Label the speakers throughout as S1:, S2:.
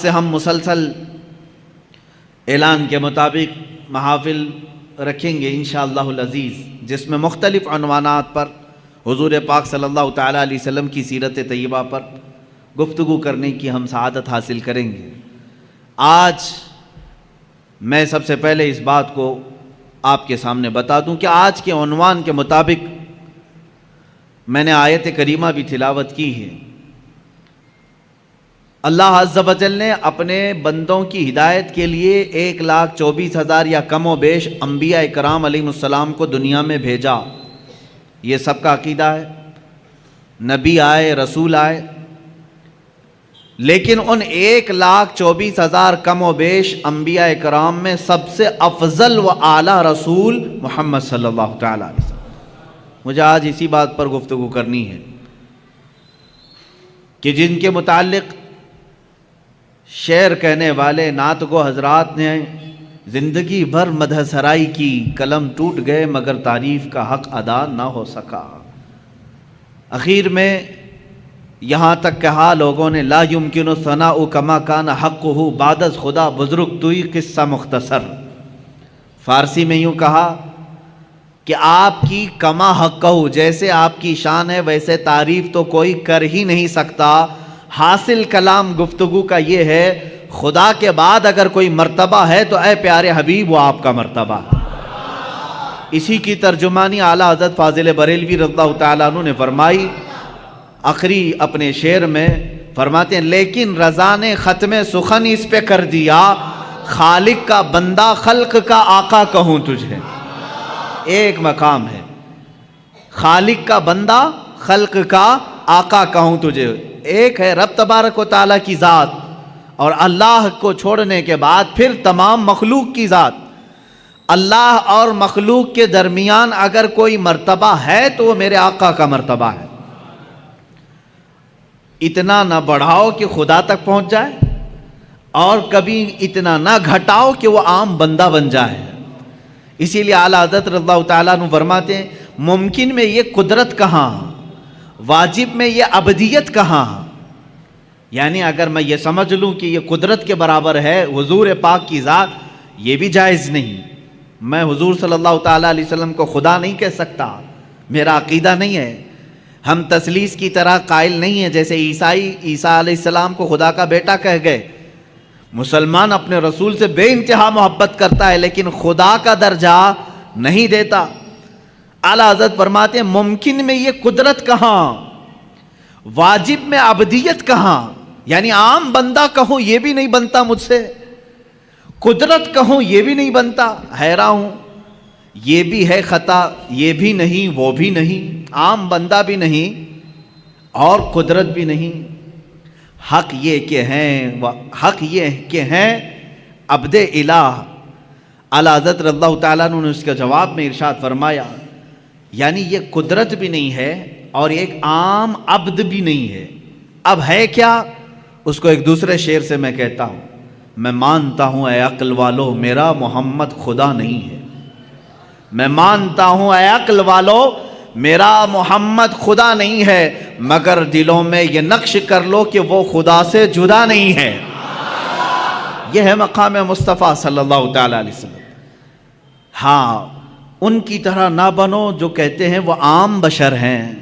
S1: سے ہم مسلسل اعلان کے مطابق محافل رکھیں گے انشاءاللہ العزیز، جس میں مختلف عنوانات پر حضور پاک صلی اللہ تعالیٰ علیہ وسلم کی سیرت طیبہ پر گفتگو کرنے کی ہم سعادت حاصل کریں گے۔ آج میں سب سے پہلے اس بات کو آپ کے سامنے بتا دوں کہ آج کے عنوان کے مطابق میں نے آیت کریمہ بھی تلاوت کی ہے۔ اللہ عز و جل نے اپنے بندوں کی ہدایت کے لیے 1,24,000 یا کم و بیش انبیاء کرام علیہ السلام کو دنیا میں بھیجا۔ یہ سب کا عقیدہ ہے، نبی آئے، رسول آئے، لیکن ان 1,24,000 کم و بیش انبیاء کرام میں سب سے افضل و اعلیٰ رسول محمد صلی اللہ تعالیٰ علیہ وسلم۔ مجھے آج اسی بات پر گفتگو کرنی ہے کہ جن کے متعلق شعر کہنے والے نعت گو حضرات نے زندگی بھر مدح سرائی کی، قلم ٹوٹ گئے مگر تعریف کا حق ادا نہ ہو سکا۔ اخیر میں یہاں تک کہا لوگوں نے لا یمکن الثناء کما کان حقہ بعد از خدا بزرگ توئی قصہ مختصر۔ فارسی میں یوں کہا کہ آپ کی کما حقہ، جیسے آپ کی شان ہے ویسے تعریف تو کوئی کر ہی نہیں سکتا۔ حاصل کلام گفتگو کا یہ ہے خدا کے بعد اگر کوئی مرتبہ ہے تو اے پیارے حبیب وہ آپ کا مرتبہ ہے۔ اسی کی ترجمانی اعلیٰ حضرت فاضل بریلوی رضی اللہ تعالیٰ عنہ نے فرمائی آخری اپنے شعر میں، فرماتے ہیں لیکن رضا نے ختم سخن اس پہ کر دیا، خالق کا بندہ خلق کا آقا کہوں تجھے۔ ایک مقام ہے خالق کا بندہ خلق کا آقا کہوں تجھے، ایک ہے رب تبارک و تعالیٰ کی ذات، اور اللہ کو چھوڑنے کے بعد پھر تمام مخلوق کی ذات۔ اللہ اور مخلوق کے درمیان اگر کوئی مرتبہ ہے تو وہ میرے آقا کا مرتبہ ہے۔ اتنا نہ بڑھاؤ کہ خدا تک پہنچ جائے، اور کبھی اتنا نہ گھٹاؤ کہ وہ عام بندہ بن جائے۔ اسی لیے اعلیٰ حضرت رضی اللہ تعالیٰ عنہ فرماتے ہیں ممکن میں یہ قدرت کہاں، واجب میں یہ عبدیت کہاں۔ یعنی اگر میں یہ سمجھ لوں کہ یہ قدرت کے برابر ہے حضور پاک کی ذات، یہ بھی جائز نہیں۔ میں حضور صلی اللہ تعالیٰ علیہ وسلم کو خدا نہیں کہہ سکتا، میرا عقیدہ نہیں ہے۔ ہم تثلیث کی طرح قائل نہیں ہیں، جیسے عیسیٰ علیہ السلام کو خدا کا بیٹا کہہ گئے۔ مسلمان اپنے رسول سے بے انتہا محبت کرتا ہے لیکن خدا کا درجہ نہیں دیتا۔ اعلیٰ حضرت فرماتے ہیں ممکن میں یہ قدرت کہاں، واجب میں عبدیت کہاں۔ یعنی عام بندہ کہوں یہ بھی نہیں بنتا مجھ سے، قدرت کہوں یہ بھی نہیں بنتا، حیران ہوں۔ یہ بھی ہے خطا، یہ بھی نہیں وہ بھی نہیں، عام بندہ بھی نہیں اور قدرت بھی نہیں۔ حق یہ کہ ہیں عبد الہ۔ اعلیٰ حضرت رضی اللہ تعالیٰ عنہ نے اس کے جواب میں ارشاد فرمایا یعنی یہ قدرت بھی نہیں ہے اور ایک عام عبد بھی نہیں ہے، اب ہے کیا؟ اس کو ایک دوسرے شعر سے میں کہتا ہوں، میں مانتا ہوں اے عقل والو میرا محمد خدا نہیں ہے، میں مانتا ہوں اے عقل والو میرا محمد خدا نہیں ہے، مگر دلوں میں یہ نقش کر لو کہ وہ خدا سے جدا نہیں ہے۔ یہ ہے مقام مصطفیٰ صلی اللہ تعالیٰ علیہ وسلم۔ ہاں ان کی طرح نہ بنو جو کہتے ہیں وہ عام بشر ہیں،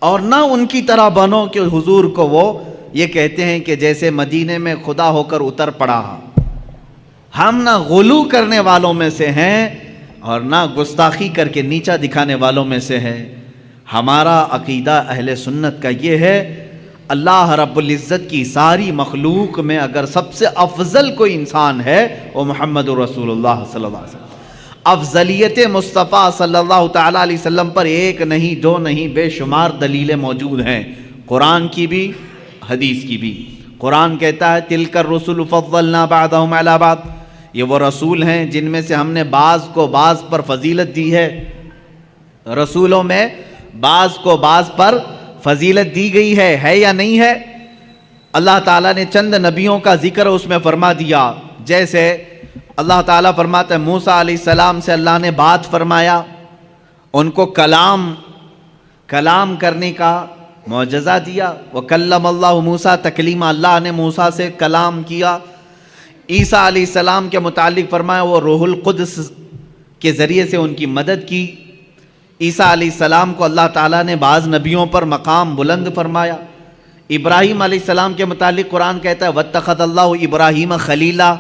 S1: اور نہ ان کی طرح بنو کہ حضور کو وہ یہ کہتے ہیں کہ جیسے مدینے میں خدا ہو کر اتر پڑا۔ ہم نہ غلو کرنے والوں میں سے ہیں اور نہ گستاخی کر کے نیچا دکھانے والوں میں سے ہے۔ ہمارا عقیدہ اہل سنت کا یہ ہے اللہ رب العزت کی ساری مخلوق میں اگر سب سے افضل کوئی انسان ہے وہ محمد رسول اللہ صلی اللہ علیہ وسلم۔ افضلیت مصطفیٰ صلی اللہ تعالیٰ علیہ وسلم پر ایک نہیں دو نہیں بے شمار دلیلیں موجود ہیں، قرآن کی بھی حدیث کی بھی۔ قرآن کہتا ہے تلک الرسل فضلنا بعضهم علی بعض، یہ وہ رسول ہیں جن میں سے ہم نے بعض کو بعض پر فضیلت دی ہے۔ رسولوں میں بعض کو بعض پر فضیلت دی گئی ہے یا نہیں ہے؟ اللہ تعالیٰ نے چند نبیوں کا ذکر اس میں فرما دیا، جیسے اللہ تعالیٰ فرماتا ہے موسیٰ علیہ السلام سے اللہ نے بات فرمایا، ان کو کلام کرنے کا معجزہ دیا. وکلم اللہ موسیٰ تکلیما, اللہ نے موسیٰ سے کلام کیا. عیسیٰ علیہ السلام کے متعلق فرمایا وہ روح القدس کے ذریعے سے ان کی مدد کی. عیسیٰ علیہ السلام کو اللہ تعالیٰ نے بعض نبیوں پر مقام بلند فرمایا. ابراہیم علیہ السلام کے متعلق قرآن کہتا ہے واتخذ اللہ ابراہیم خلیلا,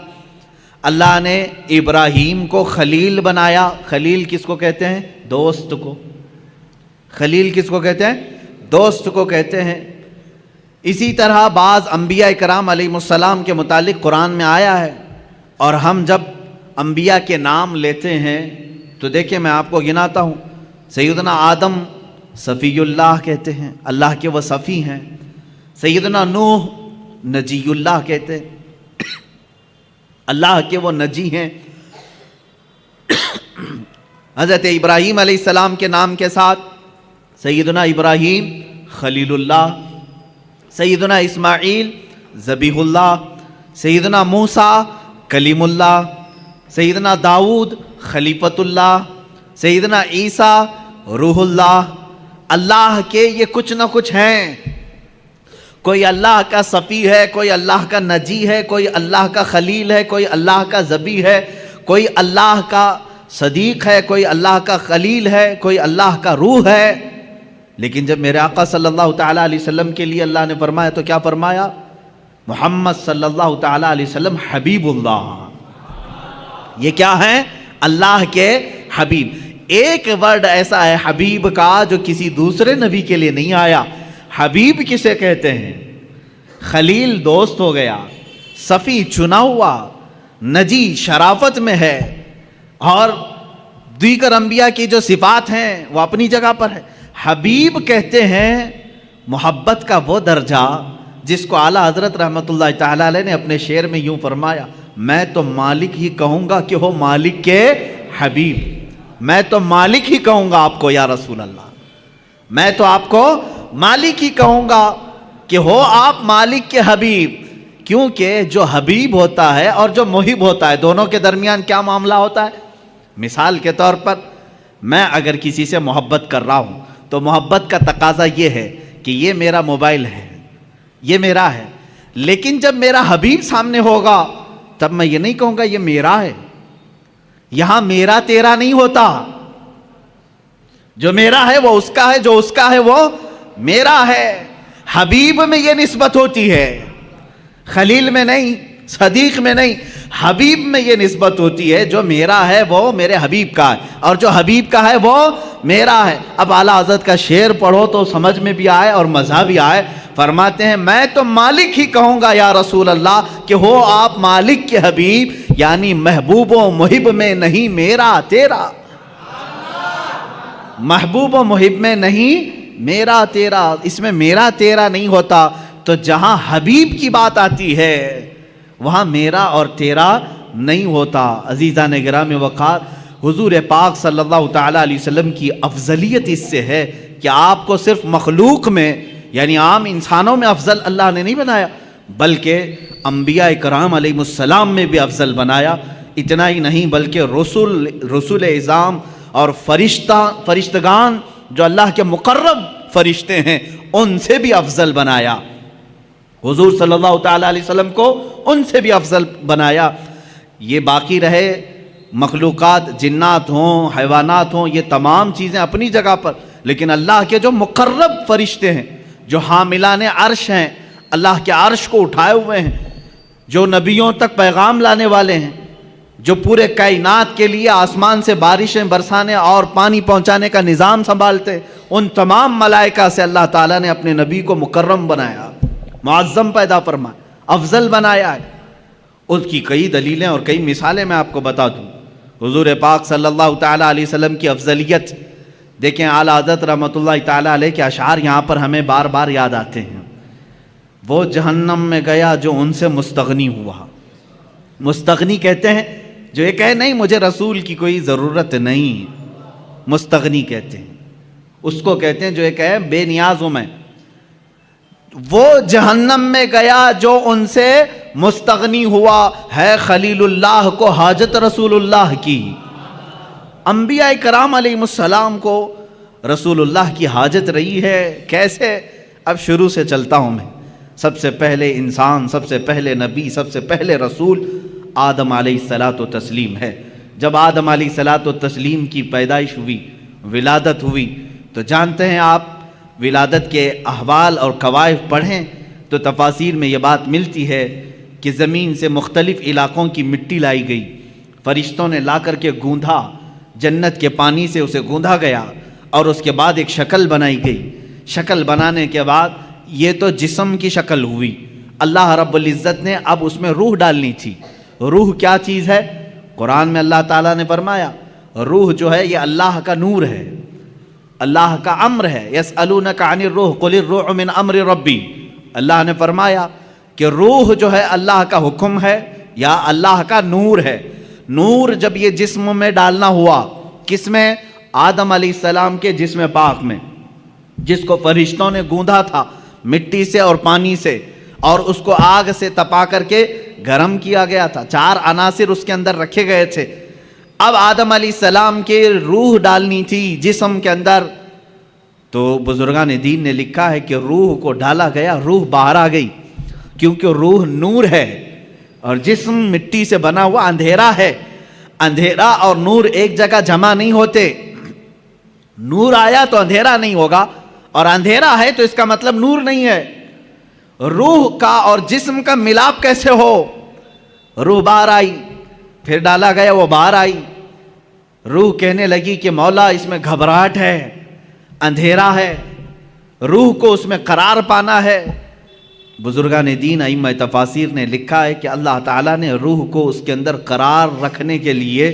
S1: اللہ نے ابراہیم کو خلیل بنایا. خلیل کس کو کہتے ہیں؟ دوست کو. خلیل کس کو کہتے ہیں؟ دوست کو کہتے ہیں. اسی طرح بعض انبیاء کرام علیہ السلام کے متعلق قرآن میں آیا ہے. اور ہم جب انبیاء کے نام لیتے ہیں تو دیکھیں میں آپ کو گناتا ہوں. سیدنا آدم صفی اللہ کہتے ہیں, اللہ کے وہ صفی ہیں. سیدنا نوح نجی اللہ کہتے ہیں, اللہ کے وہ نجی ہیں. حضرت ابراہیم علیہ السلام کے نام کے ساتھ سیدنا ابراہیم خلیل اللہ, سیدنا اسماعیل ذبیح اللہ, سیدنا موسیٰ کلیم اللہ, سیدنا داؤد خلیفۃ اللہ, سیدنا عیسیٰ روح اللہ. اللہ کے یہ کچھ نہ کچھ ہیں. کوئی اللہ کا صفی ہے, کوئی اللہ کا نجی ہے, کوئی اللہ کا خلیل ہے, کوئی اللہ کا ذبیح ہے, کوئی اللہ کا صدیق ہے, کوئی اللہ کا خلیل ہے, کوئی اللہ کا روح ہے. لیکن جب میرے آقا صلی اللہ تعالیٰ علیہ وسلم کے لیے اللہ نے فرمایا تو کیا فرمایا؟ محمد صلی اللہ تعالیٰ علیہ وسلم حبیب اللہ. یہ کیا ہے؟ اللہ کے حبیب. ایک ورڈ ایسا ہے حبیب کا جو کسی دوسرے نبی کے لیے نہیں آیا. حبیب کسے کہتے ہیں؟ خلیل دوست ہو گیا, صفی چنا ہوا, نجی شرافت میں ہے, اور دیگر انبیاء کی جو صفات ہیں وہ اپنی جگہ پر ہے. حبیب کہتے ہیں محبت کا وہ درجہ جس کو اعلیٰ حضرت رحمۃ اللہ تعالیٰ علیہ نے اپنے شعر میں یوں فرمایا, میں تو مالک ہی کہوں گا کہ ہو مالک کے حبیب. میں تو مالک ہی کہوں گا آپ کو یا رسول اللہ, میں تو آپ کو مالک ہی کہوں گا کہ ہو آپ مالک کے حبیب. کیونکہ جو حبیب ہوتا ہے اور جو محب ہوتا ہے دونوں کے درمیان کیا معاملہ ہوتا ہے؟ مثال کے طور پر میں اگر کسی سے محبت کر رہا ہوں تو محبت کا تقاضا یہ ہے کہ یہ میرا موبائل ہے, یہ میرا ہے. لیکن جب میرا حبیب سامنے ہوگا تب میں یہ نہیں کہوں گا یہ میرا ہے. یہاں میرا تیرا نہیں ہوتا. جو میرا ہے وہ اس کا ہے, جو اس کا ہے وہ میرا ہے. حبیب میں یہ نسبت ہوتی ہے, خلیل میں نہیں, صدیق میں نہیں. حبیب میں یہ نسبت ہوتی ہے جو میرا ہے وہ میرے حبیب کا ہے, اور جو حبیب کا ہے وہ میرا ہے. اب اعلیٰ حضرت کا شعر پڑھو تو سمجھ میں بھی آئے اور مزہ بھی آئے. فرماتے ہیں میں تو مالک ہی کہوں گا یا رسول اللہ کہ ہو آپ مالک کے حبیب, یعنی محبوب و محب میں نہیں میرا تیرا. محبوب و محب میں نہیں میرا تیرا, اس میں میرا تیرا نہیں ہوتا. تو جہاں حبیب کی بات آتی ہے وہاں میرا اور تیرا نہیں ہوتا. عزیزان گرامی وقار, حضور پاک صلی اللہ تعالیٰ علیہ وسلم کی افضلیت اس سے ہے کہ آپ کو صرف مخلوق میں یعنی عام انسانوں میں افضل اللہ نے نہیں بنایا, بلکہ انبیاء کرام علیہ السلام میں بھی افضل بنایا. اتنا ہی نہیں بلکہ رسول اعظام اور فرشتگان جو اللہ کے مقرب فرشتے ہیں ان سے بھی افضل بنایا. حضور صلی اللہ تعالیٰ علیہ وسلم کو ان سے بھی افضل بنایا. یہ باقی رہے مخلوقات, جنات ہوں حیوانات ہوں, یہ تمام چیزیں اپنی جگہ پر, لیکن اللہ کے جو مقرب فرشتے ہیں, جو حاملان عرش ہیں, اللہ کے عرش کو اٹھائے ہوئے ہیں, جو نبیوں تک پیغام لانے والے ہیں, جو پورے کائنات کے لیے آسمان سے بارشیں برسانے اور پانی پہنچانے کا نظام سنبھالتے, ان تمام ملائکہ سے اللہ تعالیٰ نے اپنے نبی کو مکرم بنایا, معظم پیدا فرمایا, افضل بنایا ہے. اس کی کئی دلیلیں اور کئی مثالیں میں آپ کو بتا دوں. حضور پاک صلی اللہ تعالیٰ علیہ وسلم کی افضلیت دیکھیں, اعلیٰ حضرت رحمۃ اللہ تعالیٰ علیہ کے اشعار یہاں پر ہمیں بار بار یاد آتے ہیں. وہ جہنم میں گیا جو ان سے مستغنی ہوا. مستغنی کہتے ہیں جو یہ کہے نہیں مجھے رسول کی کوئی ضرورت نہیں, مستغنی کہتے ہیں. اس کو کہتے ہیں جو یہ کہے بے نیاز ہوں میں. وہ جہنم میں گیا جو ان سے مستغنی ہوا, ہے خلیل اللہ کو حاجت رسول اللہ کی. انبیاء کرام علیہ السلام کو رسول اللہ کی حاجت رہی ہے. کیسے؟ اب شروع سے چلتا ہوں میں. سب سے پہلے انسان، سب سے پہلے نبی، سب سے پہلے رسول آدم علیہ الصلاۃ والتسلیم ہے. جب آدم علیہ الصلاۃ والتسلیم کی پیدائش ہوئی، ولادت ہوئی، تو جانتے ہیں آپ ولادت کے احوال اور قوائف پڑھیں تو تفاسیر میں یہ بات ملتی ہے کہ زمین سے مختلف علاقوں کی مٹی لائی گئی، فرشتوں نے لا کر کے گوندھا، جنت کے پانی سے اسے گوندھا گیا اور اس کے بعد ایک شکل بنائی گئی. شکل بنانے کے بعد یہ تو جسم کی شکل ہوئی، اللہ رب العزت نے اب اس میں روح ڈالنی تھی. روح کیا چیز ہے؟ قرآن میں اللہ تعالیٰ نے فرمایا روح جو ہے یہ اللہ کا نور ہے، اللہ کا امر ہے. یسألونک عن الروح قل الروح من امر ربی. اللہ نے فرمایا کہ روح جو ہے اللہ کا حکم ہے یا اللہ کا نور ہے. نور جب یہ جسم میں ڈالنا ہوا، کس میں؟ آدم علیہ السلام کے جسم پاک میں، جس کو فرشتوں نے گوندھا تھا مٹی سے اور پانی سے، اور اس کو آگ سے تپا کر کے گرم کیا گیا تھا. 4 عناصر اس کے اندر رکھے گئے تھے. اب آدم علیہ السلام کے روح ڈالنی تھی جسم کے اندر، تو بزرگان دین نے لکھا ہے کہ روح کو ڈالا گیا، روح باہر آ گئی، کیونکہ روح نور ہے اور جسم مٹی سے بنا ہوا اندھیرا ہے. اندھیرا اور نور ایک جگہ جمع نہیں ہوتے. نور آیا تو اندھیرا نہیں ہوگا، اور اندھیرا ہے تو اس کا مطلب نور نہیں ہے. روح کا اور جسم کا ملاپ کیسے ہو؟ روح باہر آئی، پھر ڈالا گیا، وہ باہر آئی. روح کہنے لگی کہ مولا اس میں گھبراہٹ ہے، اندھیرا ہے، روح کو اس میں قرار پانا ہے. بزرگان دین ائمہ تفاسیر نے لکھا ہے کہ اللہ تعالیٰ نے روح کو اس کے اندر قرار رکھنے کے لیے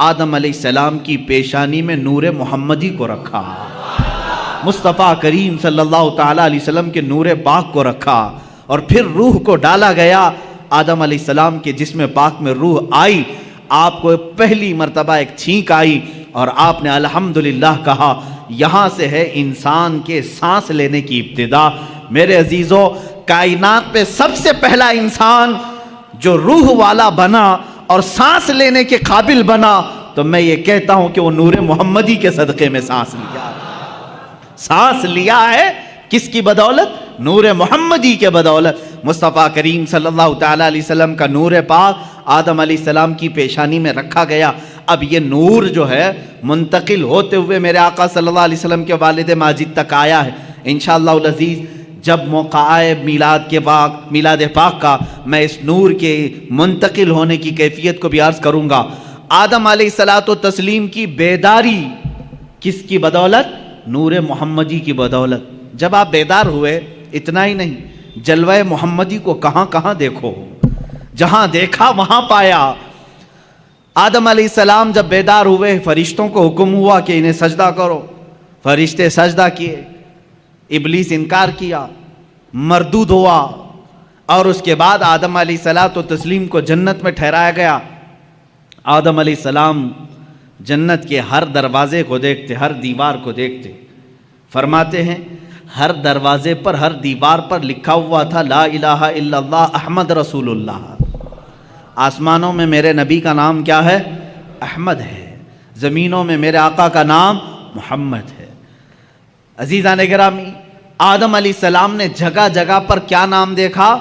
S1: آدم علیہ السلام کی پیشانی میں نور محمدی کو رکھا، مصطفیٰ کریم صلی اللہ تعالیٰ علیہ وسلم کے نور پاک کو رکھا، اور پھر روح کو ڈالا گیا. آدم علیہ السلام کے جسم پاک میں روح آئی، آپ کو پہلی مرتبہ ایک چھینک آئی اور آپ نے الحمدللہ کہا. یہاں سے ہے انسان کے سانس لینے کی ابتدا. میرے عزیزو، کائنات پہ سب سے پہلا انسان جو روح والا بنا اور سانس لینے کے قابل بنا، تو میں یہ کہتا ہوں کہ وہ نور محمدی کے صدقے میں سانس لیا. سانس لیا ہے کس کی بدولت؟ نور محمدی کے بدولت. مصطفیٰ کریم صلی اللہ تعالیٰ علیہ وسلم کا نور پاک آدم علیہ السلام کی پیشانی میں رکھا گیا. اب یہ نور جو ہے منتقل ہوتے ہوئے میرے آقا صلی اللہ علیہ وسلم کے والد ماجد تک آیا ہے. انشاءاللہ العزیز جب موقع آئے میلاد پاک کا، میں اس نور کے منتقل ہونے کی کیفیت کو بھی عرض کروں گا. آدم علیہ الصلاۃ والتسلیم کی بیداری کس کی بدولت؟ نور محمدی کی بدولت. جب آپ بیدار ہوئے، اتنا ہی نہیں، جلوہ محمدی کو کہاں کہاں دیکھو، جہاں دیکھا وہاں پایا. آدم علیہ السلام جب بیدار ہوئے، فرشتوں کو حکم ہوا کہ انہیں سجدہ کرو. فرشتے سجدہ کیے، ابلیس انکار کیا، مردود ہوا، اور اس کے بعد آدم علیہ الصلاۃ والتسلیم کو جنت میں ٹھہرایا گیا. آدم علیہ السلام جنت کے ہر دروازے کو دیکھتے، ہر دیوار کو دیکھتے. فرماتے ہیں ہر دروازے پر، ہر دیوار پر لکھا ہوا تھا لا الہ الا اللہ احمد رسول اللہ. آسمانوں میں میرے نبی کا نام کیا ہے؟ احمد ہے. زمینوں میں میرے آقا کا نام محمد ہے. عزیزان گرامی، آدم علیہ السلام نے جگہ جگہ پر کیا نام دیکھا؟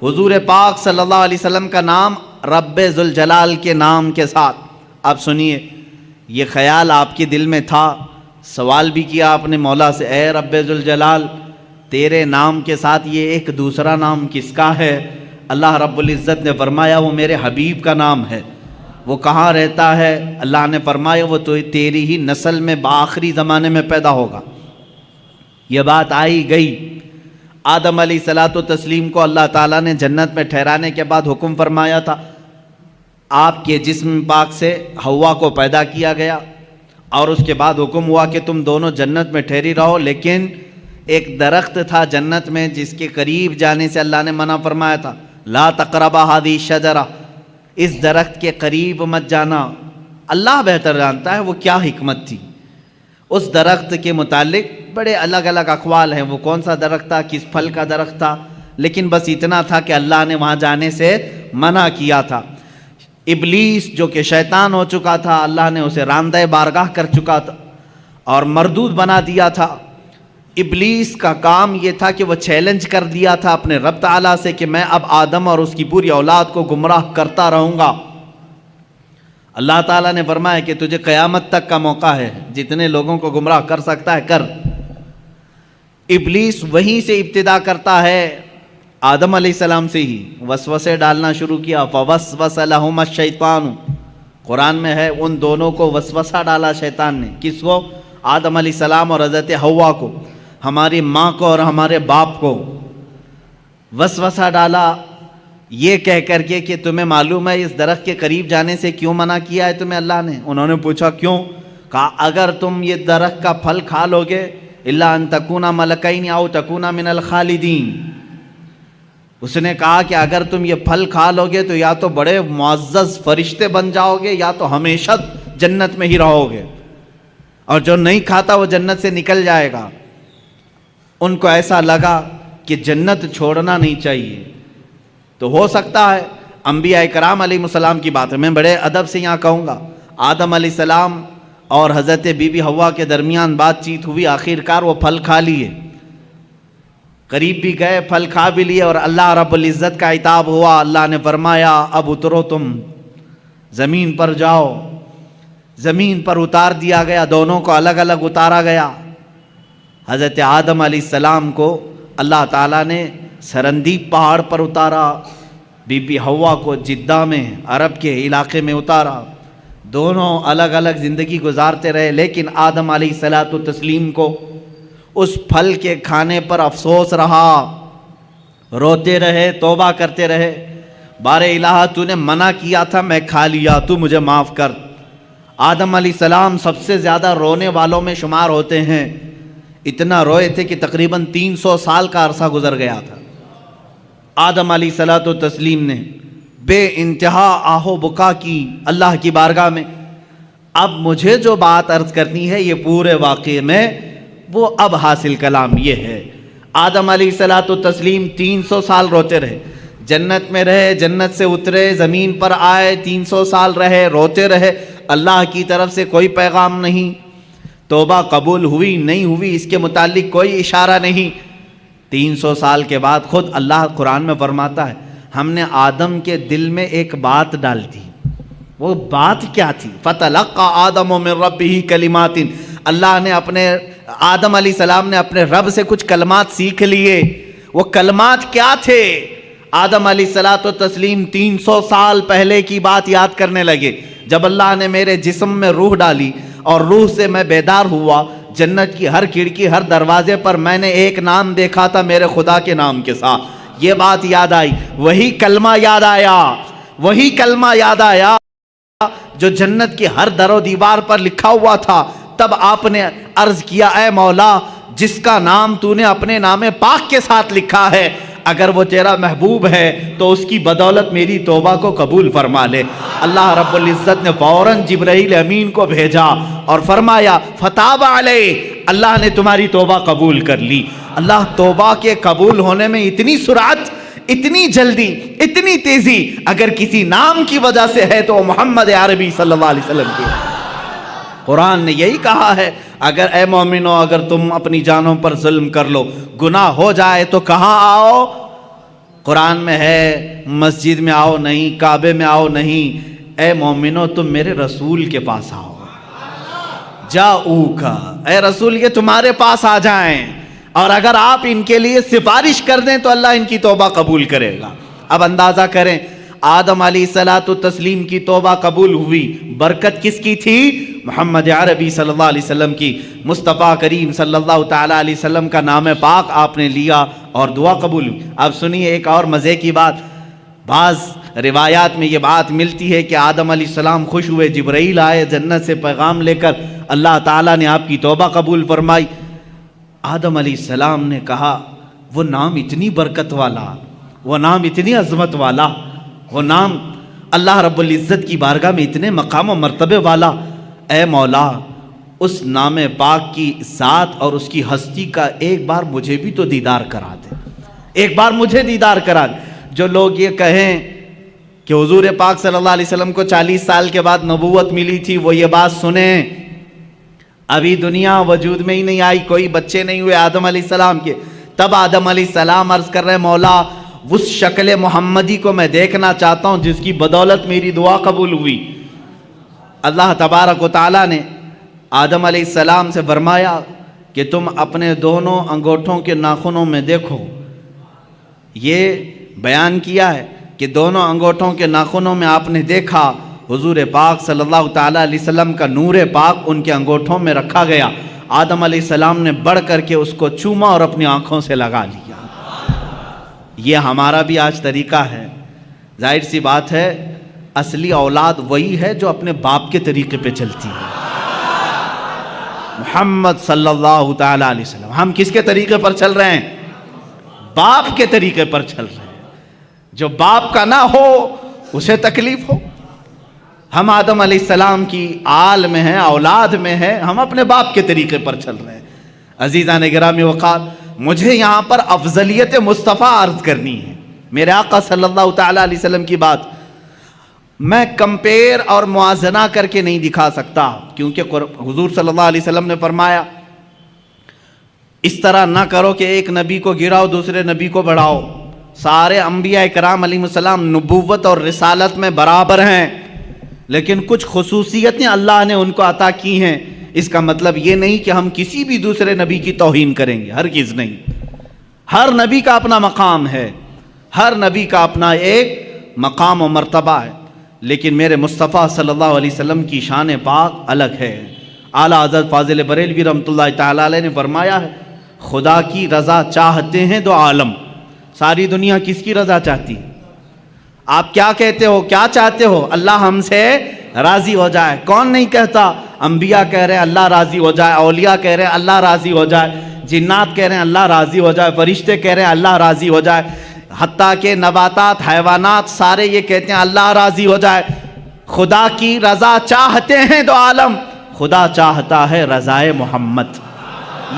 S1: حضور پاک صلی اللہ علیہ وسلم کا نام رب ذوالجلال کے نام کے ساتھ. آپ سنیے، یہ خیال آپ کے دل میں تھا، سوال بھی کیا آپ نے مولا سے، اے رب ذوالجلال تیرے نام کے ساتھ یہ ایک دوسرا نام کس کا ہے؟ اللہ رب العزت نے فرمایا وہ میرے حبیب کا نام ہے. وہ کہاں رہتا ہے؟ اللہ نے فرمایا وہ تو تیری ہی نسل میں بآخری زمانے میں پیدا ہوگا. یہ بات آئی گئی. آدم علیہ الصلاۃ والتسلیم کو اللہ تعالیٰ نے جنت میں ٹھہرانے کے بعد حکم فرمایا تھا، آپ کے جسم پاک سے حوا کو پیدا کیا گیا، اور اس کے بعد حکم ہوا کہ تم دونوں جنت میں ٹھہری رہو. لیکن ایک درخت تھا جنت میں جس کے قریب جانے سے اللہ نے منع فرمایا تھا، لا تقربا هذه الشجرہ، اس درخت کے قریب مت جانا. اللہ بہتر جانتا ہے وہ کیا حکمت تھی. اس درخت کے متعلق بڑے الگ الگ اقوال ہیں، وہ کون سا درخت تھا، کس پھل کا درخت تھا، لیکن بس اتنا تھا کہ اللہ نے وہاں جانے سے منع کیا تھا. ابلیس جو کہ شیطان ہو چکا تھا، اللہ نے اسے راندہ بارگاہ کر چکا تھا اور مردود بنا دیا تھا. ابلیس کا کام یہ تھا کہ وہ چیلنج کر دیا تھا اپنے رب تعالیٰ سے کہ میں اب آدم اور اس کی پوری اولاد کو گمراہ کرتا رہوں گا۔ اللہ تعالیٰ نے فرمایا کہ تجھے قیامت تک کا موقع ہے، جتنے لوگوں کو گمراہ کر سکتا ہے کر۔ ابلیس وہیں سے ابتدا کرتا ہے، آدم علیہ السلام سے ہی وسوسے ڈالنا شروع کیا۔ فَوَسْوَسَ لَهُمَا الشَّيْطَانُ، قرآن میں ہے ان دونوں کو وسوسہ ڈالا شیطان نے۔ کس کو؟ آدم علیہ السلام اور حضرت حوا کو، ہماری ماں کو اور ہمارے باپ کو وسوسہ ڈالا یہ کہہ کر کے کہ تمہیں معلوم ہے اس درخت کے قریب جانے سے کیوں منع کیا ہے تمہیں اللہ نے؟ انہوں نے پوچھا کیوں؟ کہا اگر تم یہ درخت کا پھل کھا لوگے الا ان تکونا ملکین او تکونا من الخالدین، اس نے کہا کہ اگر تم یہ پھل کھا لوگے تو یا تو بڑے معزز فرشتے بن جاؤ گے یا تو ہمیشہ جنت میں ہی رہو گے، اور جو نہیں کھاتا وہ جنت سے نکل جائے گا۔ ان کو ایسا لگا کہ جنت چھوڑنا نہیں چاہیے۔ تو ہو سکتا ہے انبیاء کرام علیہ السلام کی بات ہے، میں بڑے ادب سے یہاں کہوں گا، آدم علیہ السلام اور حضرت بی بی حوا کے درمیان بات چیت ہوئی، آخر کار وہ پھل کھا لیے، قریب بھی گئے، پھل کھا بھی لیے، اور اللہ رب العزت کا عتاب ہوا۔ اللہ نے فرمایا اب اترو، تم زمین پر جاؤ۔ زمین پر اتار دیا گیا، دونوں کو الگ الگ اتارا گیا۔ حضرت آدم علیہ السلام کو اللہ تعالیٰ نے سرندیب پہاڑ پر اتارا، بی بی حوا کو جدہ میں عرب کے علاقے میں اتارا، دونوں الگ الگ زندگی گزارتے رہے۔ لیکن آدم علیہ السلام کو اس پھل کے کھانے پر افسوس رہا، روتے رہے، توبہ کرتے رہے، بار الہ تو نے منع کیا تھا میں کھا لیا، تو مجھے معاف کر۔ آدم علیہ السلام سب سے زیادہ رونے والوں میں شمار ہوتے ہیں، اتنا روئے تھے کہ تقریباً 300 سال کا عرصہ گزر گیا تھا۔ آدم علیہ السلام نے بے انتہا آہ و بکا کی اللہ کی بارگاہ میں۔ اب مجھے جو بات عرض کرنی ہے یہ پورے واقعے میں وہ اب حاصل کلام یہ ہے، آدم علیہ السلام 300 سال روتے رہے، جنت میں رہے، جنت سے اترے، زمین پر آئے، 300 سال رہے، روتے رہے، اللہ کی طرف سے کوئی پیغام نہیں، توبہ قبول ہوئی نہیں ہوئی اس کے متعلق کوئی اشارہ نہیں۔ 300 سال کے بعد خود اللہ قرآن میں فرماتا ہے ہم نے آدم کے دل میں ایک بات ڈال دی۔ وہ بات کیا تھی؟ فَتَلَقَّى آدَمُ مِن رَبِّهِ كَلِمَاتٍ، اللہ نے اپنے آدم علیہ السلام نے اپنے رب سے کچھ کلمات سیکھ لیے۔ وہ کلمات کیا تھے؟ آدم علیہ السلام 300 سال پہلے کی بات یاد کرنے لگے، جب اللہ نے میرے جسم میں روح ڈالی اور روح سے میں بیدار ہوا، جنت کی ہر کھڑکی ہر دروازے پر میں نے ایک نام دیکھا تھا میرے خدا کے نام کے ساتھ، یہ بات یاد آئی، وہی کلمہ یاد آیا، وہی کلمہ یاد آیا جو جنت کی ہر در و دیوار پر لکھا ہوا تھا۔ تب آپ نے عرض کیا اے مولا جس کا نام تو نے اپنے نام پاک کے ساتھ لکھا ہے، اگر وہ تیرا محبوب ہے تو اس کی بدولت میری توبہ کو قبول فرما لے۔ اللہ رب العزت نے فوراً جبرائیل امین کو بھیجا اور فرمایا فتاب علیہ، اللہ نے تمہاری توبہ قبول کر لی۔ اللہ توبہ کے قبول ہونے میں اتنی سرعت، اتنی جلدی، اتنی تیزی اگر کسی نام کی وجہ سے ہے تو محمد عربی صلی اللہ علیہ وسلم کی۔ قرآن نے یہی کہا ہے اگر اے مومنو اگر تم اپنی جانوں پر ظلم کر لو، گناہ ہو جائے تو کہاں آؤ؟ قرآن میں ہے مسجد میں آؤ نہیں، کعبے میں آؤ نہیں، اے مومنو تم میرے رسول کے پاس آؤ، جاؤکا، اے رسول یہ تمہارے پاس آ جائیں، اور اگر آپ ان کے لیے سفارش کر دیں تو اللہ ان کی توبہ قبول کرے گا۔ اب اندازہ کریں آدم علیہ السلام کی توبہ قبول ہوئی، برکت کس کی تھی؟ محمد عربی صلی اللہ علیہ وسلم کی۔ مصطفیٰ کریم صلی اللہ تعالیٰ علیہ وسلم کا نام پاک آپ نے لیا اور دعا قبول ہوئی۔ اب سنیے ایک اور مزے کی بات، بعض روایات میں یہ بات ملتی ہے کہ آدم علیہ السلام خوش ہوئے، جبرائیل آئے جنت سے پیغام لے کر، اللہ تعالیٰ نے آپ کی توبہ قبول فرمائی۔ آدم علیہ السلام نے کہا وہ نام اتنی برکت والا، وہ نام اتنی عظمت والا، وہ نام اللہ رب العزت کی بارگاہ میں اتنے مقام و مرتبے والا، اے مولا اس نام پاک کی ذات اور اس کی ہستی کا ایک بار مجھے بھی تو دیدار کرا دے، ایک بار مجھے دیدار کرا دے۔ جو لوگ یہ کہیں کہ حضور پاک صلی اللہ علیہ وسلم کو 40 سال کے بعد نبوت ملی تھی، وہ یہ بات سنیں ابھی دنیا وجود میں ہی نہیں آئی، کوئی بچے نہیں ہوئے آدم علیہ السلام کے، تب آدم علیہ السلام عرض کر رہے مولا اس شکل محمدی کو میں دیکھنا چاہتا ہوں جس کی بدولت میری دعا قبول ہوئی۔ اللہ تبارک و تعالیٰ نے آدم علیہ السلام سے فرمایا کہ تم اپنے دونوں انگوٹھوں کے ناخنوں میں دیکھو۔ یہ بیان کیا ہے کہ دونوں انگوٹھوں کے ناخنوں میں آپ نے دیکھا حضور پاک صلی اللہ تعالیٰ علیہ وسلم کا نور پاک ان کے انگوٹھوں میں رکھا گیا۔ آدم علیہ السلام نے بڑھ کر کے اس کو چوما اور اپنی آنکھوں سے لگا لیا۔ یہ ہمارا بھی آج طریقہ ہے۔ ظاہر سی بات ہے اصلی اولاد وہی ہے جو اپنے باپ کے طریقے پہ چلتی ہے۔ محمد صلی اللہ تعالیٰ علیہ وسلم، ہم کس کے طریقے پر چل رہے ہیں؟ باپ کے طریقے پر چل رہے ہیں۔ جو باپ کا نہ ہو اسے تکلیف ہو۔ ہم آدم علیہ السلام کی آل میں ہیں، اولاد میں ہیں، ہم اپنے باپ کے طریقے پر چل رہے ہیں۔ عزیزان گرامی وقار، مجھے یہاں پر افضلیت مصطفیٰ عرض کرنی ہے، میرے آقا صلی اللہ تعالیٰ علیہ وسلم کی بات میں کمپیر اور موازنہ کر کے نہیں دکھا سکتا، کیونکہ حضور صلی اللہ علیہ وسلم نے فرمایا اس طرح نہ کرو کہ ایک نبی کو گراؤ دوسرے نبی کو بڑھاؤ۔ سارے انبیاء کرام علیہ السلام نبوت اور رسالت میں برابر ہیں، لیکن کچھ خصوصیتیں اللہ نے ان کو عطا کی ہیں۔ اس کا مطلب یہ نہیں کہ ہم کسی بھی دوسرے نبی کی توہین کریں گے، ہرگز نہیں۔ ہر نبی کا اپنا مقام ہے، ہر نبی کا اپنا ایک مقام و مرتبہ ہے، لیکن میرے مصطفیٰ صلی اللہ علیہ وسلم کی شان پاک الگ ہے۔ اعلیٰ حضرت فاضل بریلوی رحمۃ اللہ تعالیٰ علیہ نے فرمایا ہے خدا کی رضا چاہتے ہیں دو عالم۔ ساری دنیا کس کی رضا چاہتی ہے؟ آپ کیا کہتے ہو، کیا چاہتے ہو؟ اللہ ہم سے راضی ہو جائے۔ کون نہیں کہتا؟ انبیاء کہہ رہے ہیں اللہ راضی ہو جائے، اولیاء کہہ رہے ہیں اللہ راضی ہو جائے، جنات کہہ رہے ہیں اللہ راضی ہو جائے، فرشتے کہہ رہے ہیں اللہ راضی ہو جائے، حتیٰ کہ نباتات، حیوانات سارے یہ کہتے ہیں اللہ راضی ہو جائے۔ خدا کی رضا چاہتے ہیں دو عالم، خدا چاہتا ہے رضائے محمد۔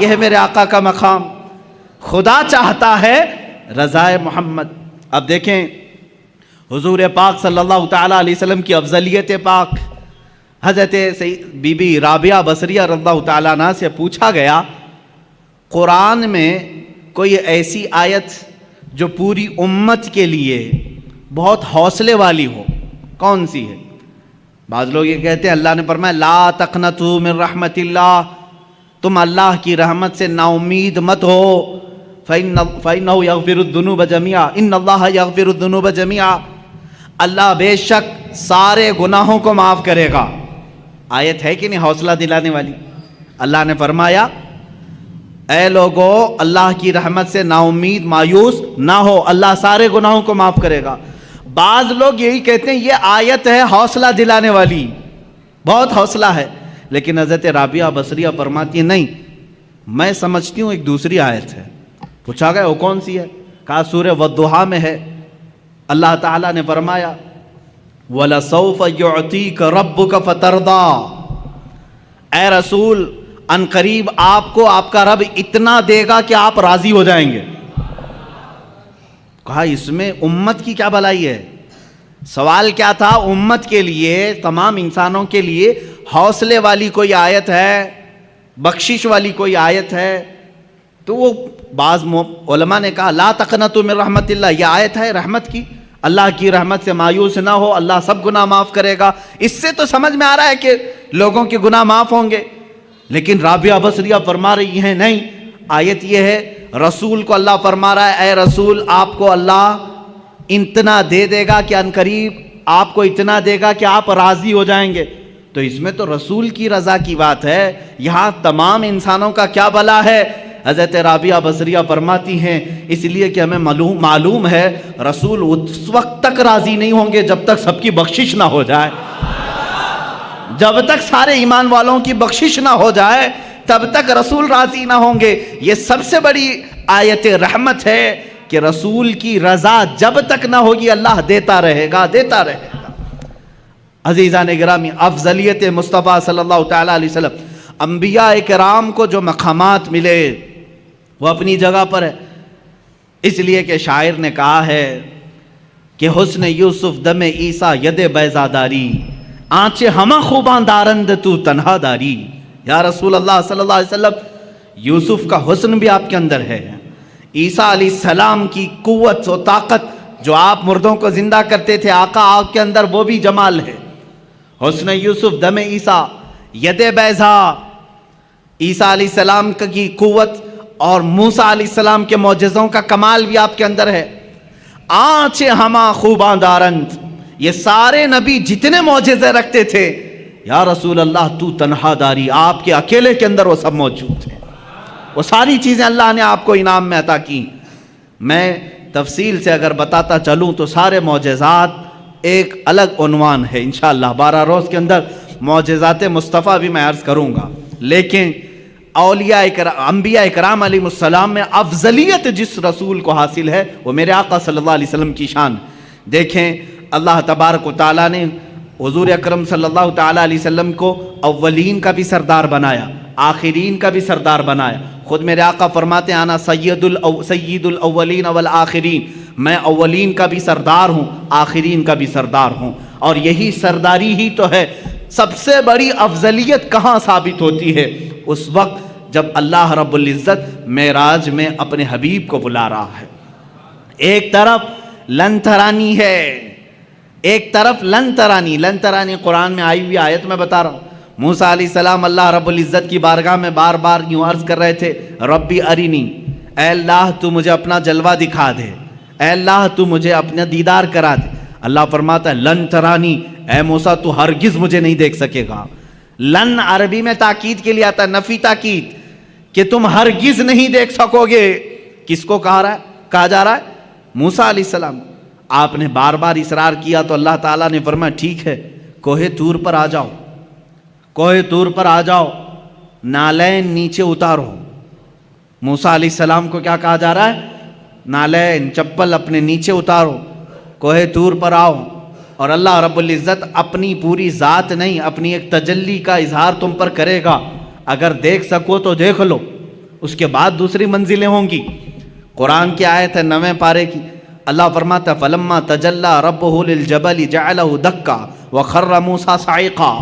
S1: یہ ہے میرے آقا کا مقام، خدا چاہتا ہے رضائے محمد۔ اب دیکھیں حضور پاک صلی اللہ تعالیٰ علیہ وسلم کی افضلیت پاک، حضرت بی بی رابعہ بصریہ رضی اللہ تعالیٰ عنہ سے پوچھا گیا قرآن میں کوئی ایسی آیت جو پوری امت کے لیے بہت حوصلے والی ہو، کون سی ہے؟ بعض لوگ یہ کہتے ہیں اللہ نے فرمایا لا تقنطوا من رحمت اللہ، تم اللہ کی رحمت سے نا امید مت ہو، فَإِنَّهُ يَغْفِرُ الذُّنُوبَ جَمِيعًا إِنَّ اللَّهَ يَغْفِرُ الذُّنُوبَ جَمِيعًا، اللہ بے شک سارے گناہوں کو معاف کرے گا۔ آیت ہے کہ نہیں حوصلہ دلانے والی؟ اللہ نے فرمایا اے لوگو اللہ کی رحمت سے نا امید مایوس نہ ہو، اللہ سارے گناہوں کو معاف کرے گا۔ بعض لوگ یہی کہتے ہیں یہ آیت ہے حوصلہ دلانے والی، بہت حوصلہ ہے، لیکن حضرت رابعہ بصریہ فرماتی ہے نہیں، میں سمجھتی ہوں ایک دوسری آیت ہے۔ پوچھا گیا وہ کون سی ہے؟ کہا سورہ والضحیٰ میں ہے، اللہ تعالیٰ نے فرمایا وَلَسَوْفَ يُعْطِيكَ رَبُّكَ فَتَرْضَىٰ، اے رسول ان قریب آپ کو آپ کا رب اتنا دے گا کہ آپ راضی ہو جائیں گے۔ کہا اس میں امت کی کیا بھلائی ہے؟ سوال کیا تھا؟ امت کے لیے، تمام انسانوں کے لیے حوصلے والی کوئی آیت ہے، بخشش والی کوئی آیت ہے؟ تو وہ بعض علماء نے کہا لا تقنطوا من رحمت اللہ، یہ آیت ہے رحمت کی، اللہ کی رحمت سے مایوس نہ ہو، اللہ سب گناہ معاف کرے گا۔ اس سے تو سمجھ میں آ رہا ہے کہ لوگوں کے گناہ معاف ہوں گے، لیکن رابعہ بصریہ فرما رہی ہیں نہیں، آیت یہ ہے رسول کو اللہ فرما رہا ہے اے رسول آپ کو اللہ اتنا دے دے گا کہ عنقریب آپ کو اتنا دے گا کہ آپ راضی ہو جائیں گے۔ تو اس میں تو رسول کی رضا کی بات ہے، یہاں تمام انسانوں کا کیا بھلا ہے؟ حضرت رابعہ بصریہ فرماتی ہیں اس لیے کہ ہمیں معلوم ہے رسول اس وقت تک راضی نہیں ہوں گے جب تک سب کی بخشش نہ ہو جائے، جب تک سارے ایمان والوں کی بخشش نہ ہو جائے تب تک رسول راضی نہ ہوں گے۔ یہ سب سے بڑی آیت رحمت ہے کہ رسول کی رضا جب تک نہ ہوگی اللہ دیتا رہے گا، دیتا رہے گا۔ عزیزان گرامی، افضلیت مصطفیٰ صلی اللہ تعالیٰ علیہ وسلم، انبیاء کرام کو جو مقامات ملے وہ اپنی جگہ پر ہے، اس لیے کہ شاعر نے کہا ہے کہ حسن یوسف دم عیسیٰ ید بیضا داری، آنچے ہمہ خوباں دارند تو تنہا داری۔ یا رسول اللہ صلی اللہ علیہ وسلم یوسف کا حسن بھی آپ کے اندر ہے، عیسیٰ علیہ السلام کی قوت و طاقت جو آپ مردوں کو زندہ کرتے تھے، آقا آپ کے اندر وہ بھی جمال ہے، حسن یوسف، دم عیسیٰ، ید بیضا، عیسیٰ علیہ السلام کی قوت اور موسیٰ علیہ السلام کے معجزوں کا کمال بھی آپ کے اندر ہے، آنچ ہما خوباں دارند، یہ سارے نبی جتنے معجزے رکھتے تھے، یا رسول اللہ تو تنہا داری، آپ کے اکیلے کے اندر وہ سب موجود ہیں، وہ ساری چیزیں اللہ نے آپ کو انعام میں عطا کی۔ میں تفصیل سے اگر بتاتا چلوں تو سارے معجزات ایک الگ عنوان ہے، انشاءاللہ 12 روز کے اندر معجزات مصطفیٰ بھی میں عرض کروں گا، لیکن اولیاء انبیاء اکرام علیہ السلام میں افضلیت جس رسول کو حاصل ہے وہ میرے آقا صلی اللہ علیہ وسلم کی شان۔ دیکھیں اللہ تبارک و تعالیٰ نے حضور اکرم صلی اللہ تعالیٰ علیہ وسلم کو اولین کا بھی سردار بنایا، آخرین کا بھی سردار بنایا۔ خود میرے آقا فرماتے ہیں انا سید الاولین والآخرین، میں اولین کا بھی سردار ہوں، آخرین کا بھی سردار ہوں، اور یہی سرداری ہی تو ہے۔ سب سے بڑی افضلیت کہاں ثابت ہوتی ہے؟ اس وقت جب اللہ رب العزت معراج میں اپنے حبیب کو بلا رہا ہے، ایک طرف لن ترانی ہے، ایک طرف لن ترانی، لن ترانی قرآن میں آئی ہوئی آیت میں بتا رہا ہوں۔ موسیٰ علیہ السلام اللہ رب العزت کی بارگاہ میں بار بار یوں عرض کر رہے تھے، ربی ارینی، اے اللہ تو مجھے اپنا جلوہ دکھا دے، اے اللہ تو مجھے اپنا دیدار کرا دے۔ اللہ فرماتا ہے لن ترانی، اے موسیٰ تو ہرگز مجھے نہیں دیکھ سکے گا۔ لن عربی میں تاکید کے لیے آتا ہے، نفی تاکید، کہ تم ہرگز نہیں دیکھ سکو گے۔ کس کو کہا جا رہا ہے؟ موسیٰ علیہ السلام۔ آپ نے بار بار اصرار کیا تو اللہ تعالیٰ نے فرمایا ٹھیک ہے، کوہ طور پر آ جاؤ، کوہ طور پر آ جاؤ، نالین نیچے اتارو۔ موسیٰ علیہ السلام کو کیا کہا جا رہا ہے؟ نالین، چپل اپنے نیچے اتارو، کوہ طور پر آؤ، اور اللہ رب العزت اپنی پوری ذات نہیں، اپنی ایک تجلی کا اظہار تم پر کرے گا۔ اگر دیکھ سکو تو دیکھ لو، اس کے بعد دوسری منزلیں ہوں گی۔ قرآن کی آیت ہے 9ویں پارے کی، اللہ فرماتا ہے فَلَمَّا تَجَلَّى رَبُّهُ لِلْجَبَلِ جَعَلَهُ دَكَّا وَخَرَّ مُوسَىٰ صَعِقًا۔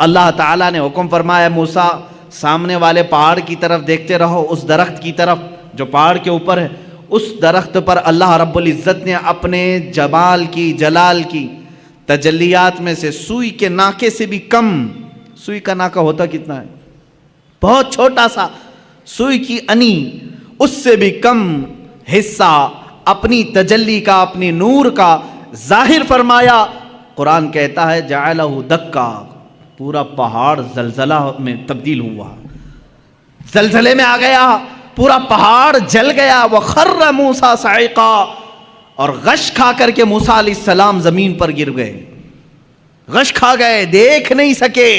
S1: اللہ تعالیٰ نے حکم فرمایا موسیٰ سامنے والے پہاڑ کی طرف دیکھتے رہو، اس درخت کی طرف جو پہاڑ کے اوپر ہے، اس درخت پر اللہ رب العزت نے اپنے جمال کی، جلال کی تجلیات میں سے سوئی کے ناکے سے بھی کم، سوئی کا ناکا ہوتا کتنا ہے؟ بہت چھوٹا سا، سوئی کی انی، اس سے بھی کم حصہ اپنی تجلی کا، اپنی نور کا ظاہر فرمایا۔ قرآن کہتا ہے جعلہ دکا، پورا پہاڑ زلزلہ میں تبدیل ہوا، زلزلے میں آ گیا، پورا پہاڑ جل گیا۔ وَخَرَّ مُوسَىٰ صَعِقًا، اور غش کھا کر کے موسیٰ علیہ السلام زمین پر گر گئے، غش کھا گئے، دیکھ نہیں سکے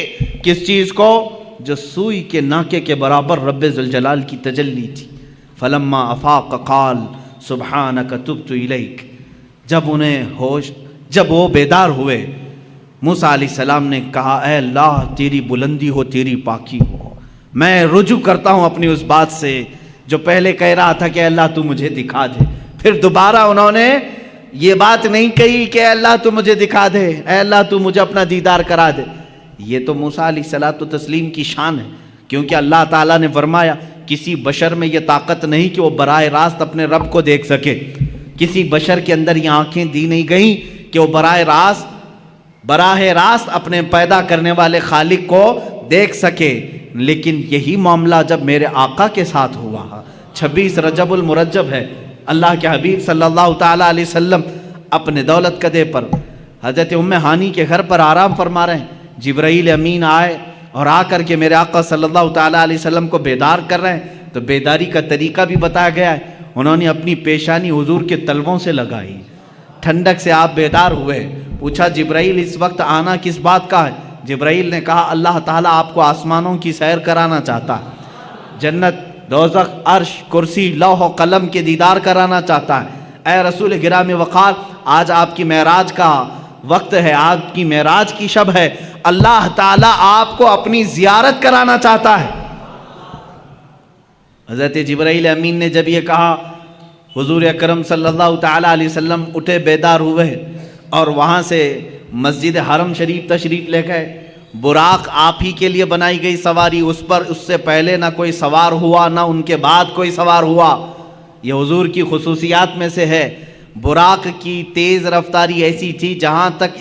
S1: کس چیز کو؟ جو سوئی کے ناکے کے برابر رب ذوالجلال کی تجلی تھی۔ فَلَمَّا أَفَاقَ قَالَ سُبْحَانَكَ تُبْتُ إِلَيْكَ، جب انہیں ہوش، جب وہ بیدار ہوئے، موسیٰ علیہ السلام نے کہا اے اللہ تیری بلندی ہو، تیری پاکی ہو، میں رجوع کرتا ہوں اپنی اس بات سے جو پہلے کہہ رہا تھا کہ اللہ تو مجھے دکھا دے۔ پھر دوبارہ انہوں نے یہ بات نہیں کہی کہ اے اللہ تو مجھے دکھا دے، اے اللہ تو مجھے اپنا دیدار کرا دے۔ یہ تو موسیٰ علیہ الصلوۃ والتسلیم کی شان ہے، کیونکہ اللہ تعالیٰ نے فرمایا کسی بشر میں یہ طاقت نہیں کہ وہ براہ راست اپنے رب کو دیکھ سکے، کسی بشر کے اندر یہ آنکھیں دی نہیں گئیں کہ وہ براہ راست اپنے پیدا کرنے والے خالق کو دیکھ سکے۔ لیکن یہی معاملہ جب میرے آقا کے ساتھ ہوا، 26 رجب المرجب ہے، اللہ کے حبیب صلی اللہ تعالیٰ علیہ وسلم اپنے دولت کدے پر حضرت ام ہانی کے گھر پر آرام فرما رہے ہیں، جبرائیل امین آئے اور آ کر کے میرے آقا صلی اللہ تعالیٰ علیہ وسلم کو بیدار کر رہے ہیں۔ تو بیداری کا طریقہ بھی بتایا گیا ہے، انہوں نے اپنی پیشانی حضور کے تلووں سے لگائی، ٹھنڈک سے آپ بیدار ہوئے۔ پوچھا جبرائیل اس وقت آنا کس بات کا ہے؟ جبرائیل نے کہا اللہ تعالیٰ آپ کو آسمانوں کی سیر کرانا چاہتا ہے، جنت، دوزخ، عرش، کرسی، لوح و قلم کے دیدار کرانا چاہتا ہے۔ اے رسول گرامی وقار، آج آپ کی معراج کا وقت ہے، آپ کی معراج کی شب ہے، اللہ تعالیٰ آپ کو اپنی زیارت کرانا چاہتا ہے۔ حضرت جبرائیل امین نے جب یہ کہا، حضور اکرم صلی اللہ تعالیٰ علیہ وسلم اٹھے، بیدار ہوئے، اور وہاں سے مسجد حرم شریف تشریف لے گئے، براق آپ ہی کے لیے بنائی گئی سواری، اس پر اس سے پہلے نہ کوئی سوار ہوا نہ ان کے بعد کوئی سوار ہوا۔ یہ حضور کی خصوصیات میں سے ہے۔ براق کی تیز رفتاری ایسی تھی جہاں تک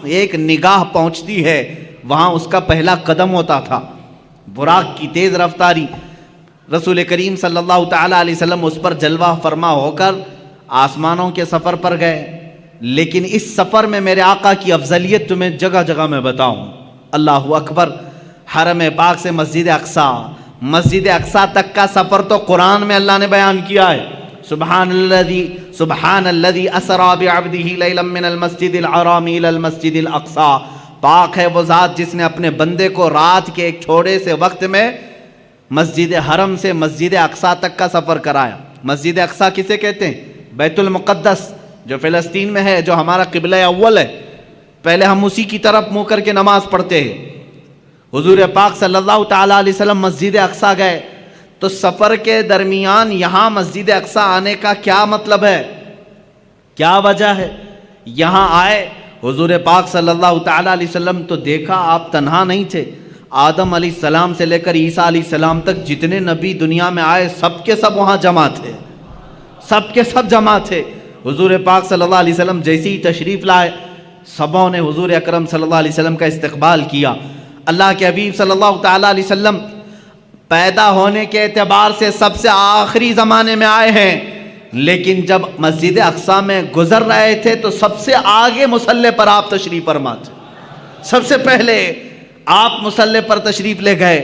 S1: ایک نگاہ پہنچتی ہے وہاں اس کا پہلا قدم ہوتا تھا۔ براق کی تیز رفتاری، رسول کریم صلی اللہ تعالیٰ علیہ وسلم اس پر جلوہ فرما ہو کر آسمانوں کے سفر پر گئے، لیکن اس سفر میں میرے آقا کی افضلیت تمہیں جگہ جگہ میں بتاؤں۔ اللہ اکبر، حرم پاک سے مسجد اقصیٰ تک کا سفر تو قرآن میں اللہ نے بیان کیا ہے۔ سبحان الذی اسریٰ بعبدہ لیلا من المسجد الحرام الی المسجد الاقصیٰ، پاک ہے وہ ذات جس نے اپنے بندے کو رات کے ایک چھوڑے سے وقت میں مسجد حرم سے مسجد اقصیٰ تک کا سفر کرایا۔ مسجد اقصیٰ کسے کہتے ہیں؟ بیت المقدس جو فلسطین میں ہے، جو ہمارا قبلہ اول ہے، پہلے ہم اسی کی طرف منہ کر کے نماز پڑھتے ہیں۔ حضور پاک صلی اللہ تعالیٰ علیہ وسلم مسجد اقصیٰ گئے تو سفر کے درمیان یہاں مسجد اقصیٰ آنے کا کیا مطلب ہے، کیا وجہ ہے؟ یہاں آئے حضور پاک صلی اللہ تعالیٰ علیہ وسلم تو دیکھا آپ تنہا نہیں تھے، آدم علیہ السلام سے لے کر عیسیٰ علیہ السلام تک جتنے نبی دنیا میں آئے سب کے سب وہاں جمع تھے، سب کے سب جمع تھے۔ حضور پاک صلی اللہ علیہ وسلم جیسے ہی تشریف لائے، سبوں نے حضور اکرم صلی اللہ علیہ وسلم کا استقبال کیا۔ اللہ کے حبیب صلی اللہ تعالیٰ علیہ وسلم پیدا ہونے کے اعتبار سے سب سے آخری زمانے میں آئے ہیں، لیکن جب مسجد اقصیٰ میں گزر رہے تھے تو سب سے آگے مصلی پر آپ تشریف فرما تھے، سب سے پہلے آپ مصلی پر تشریف لے گئے۔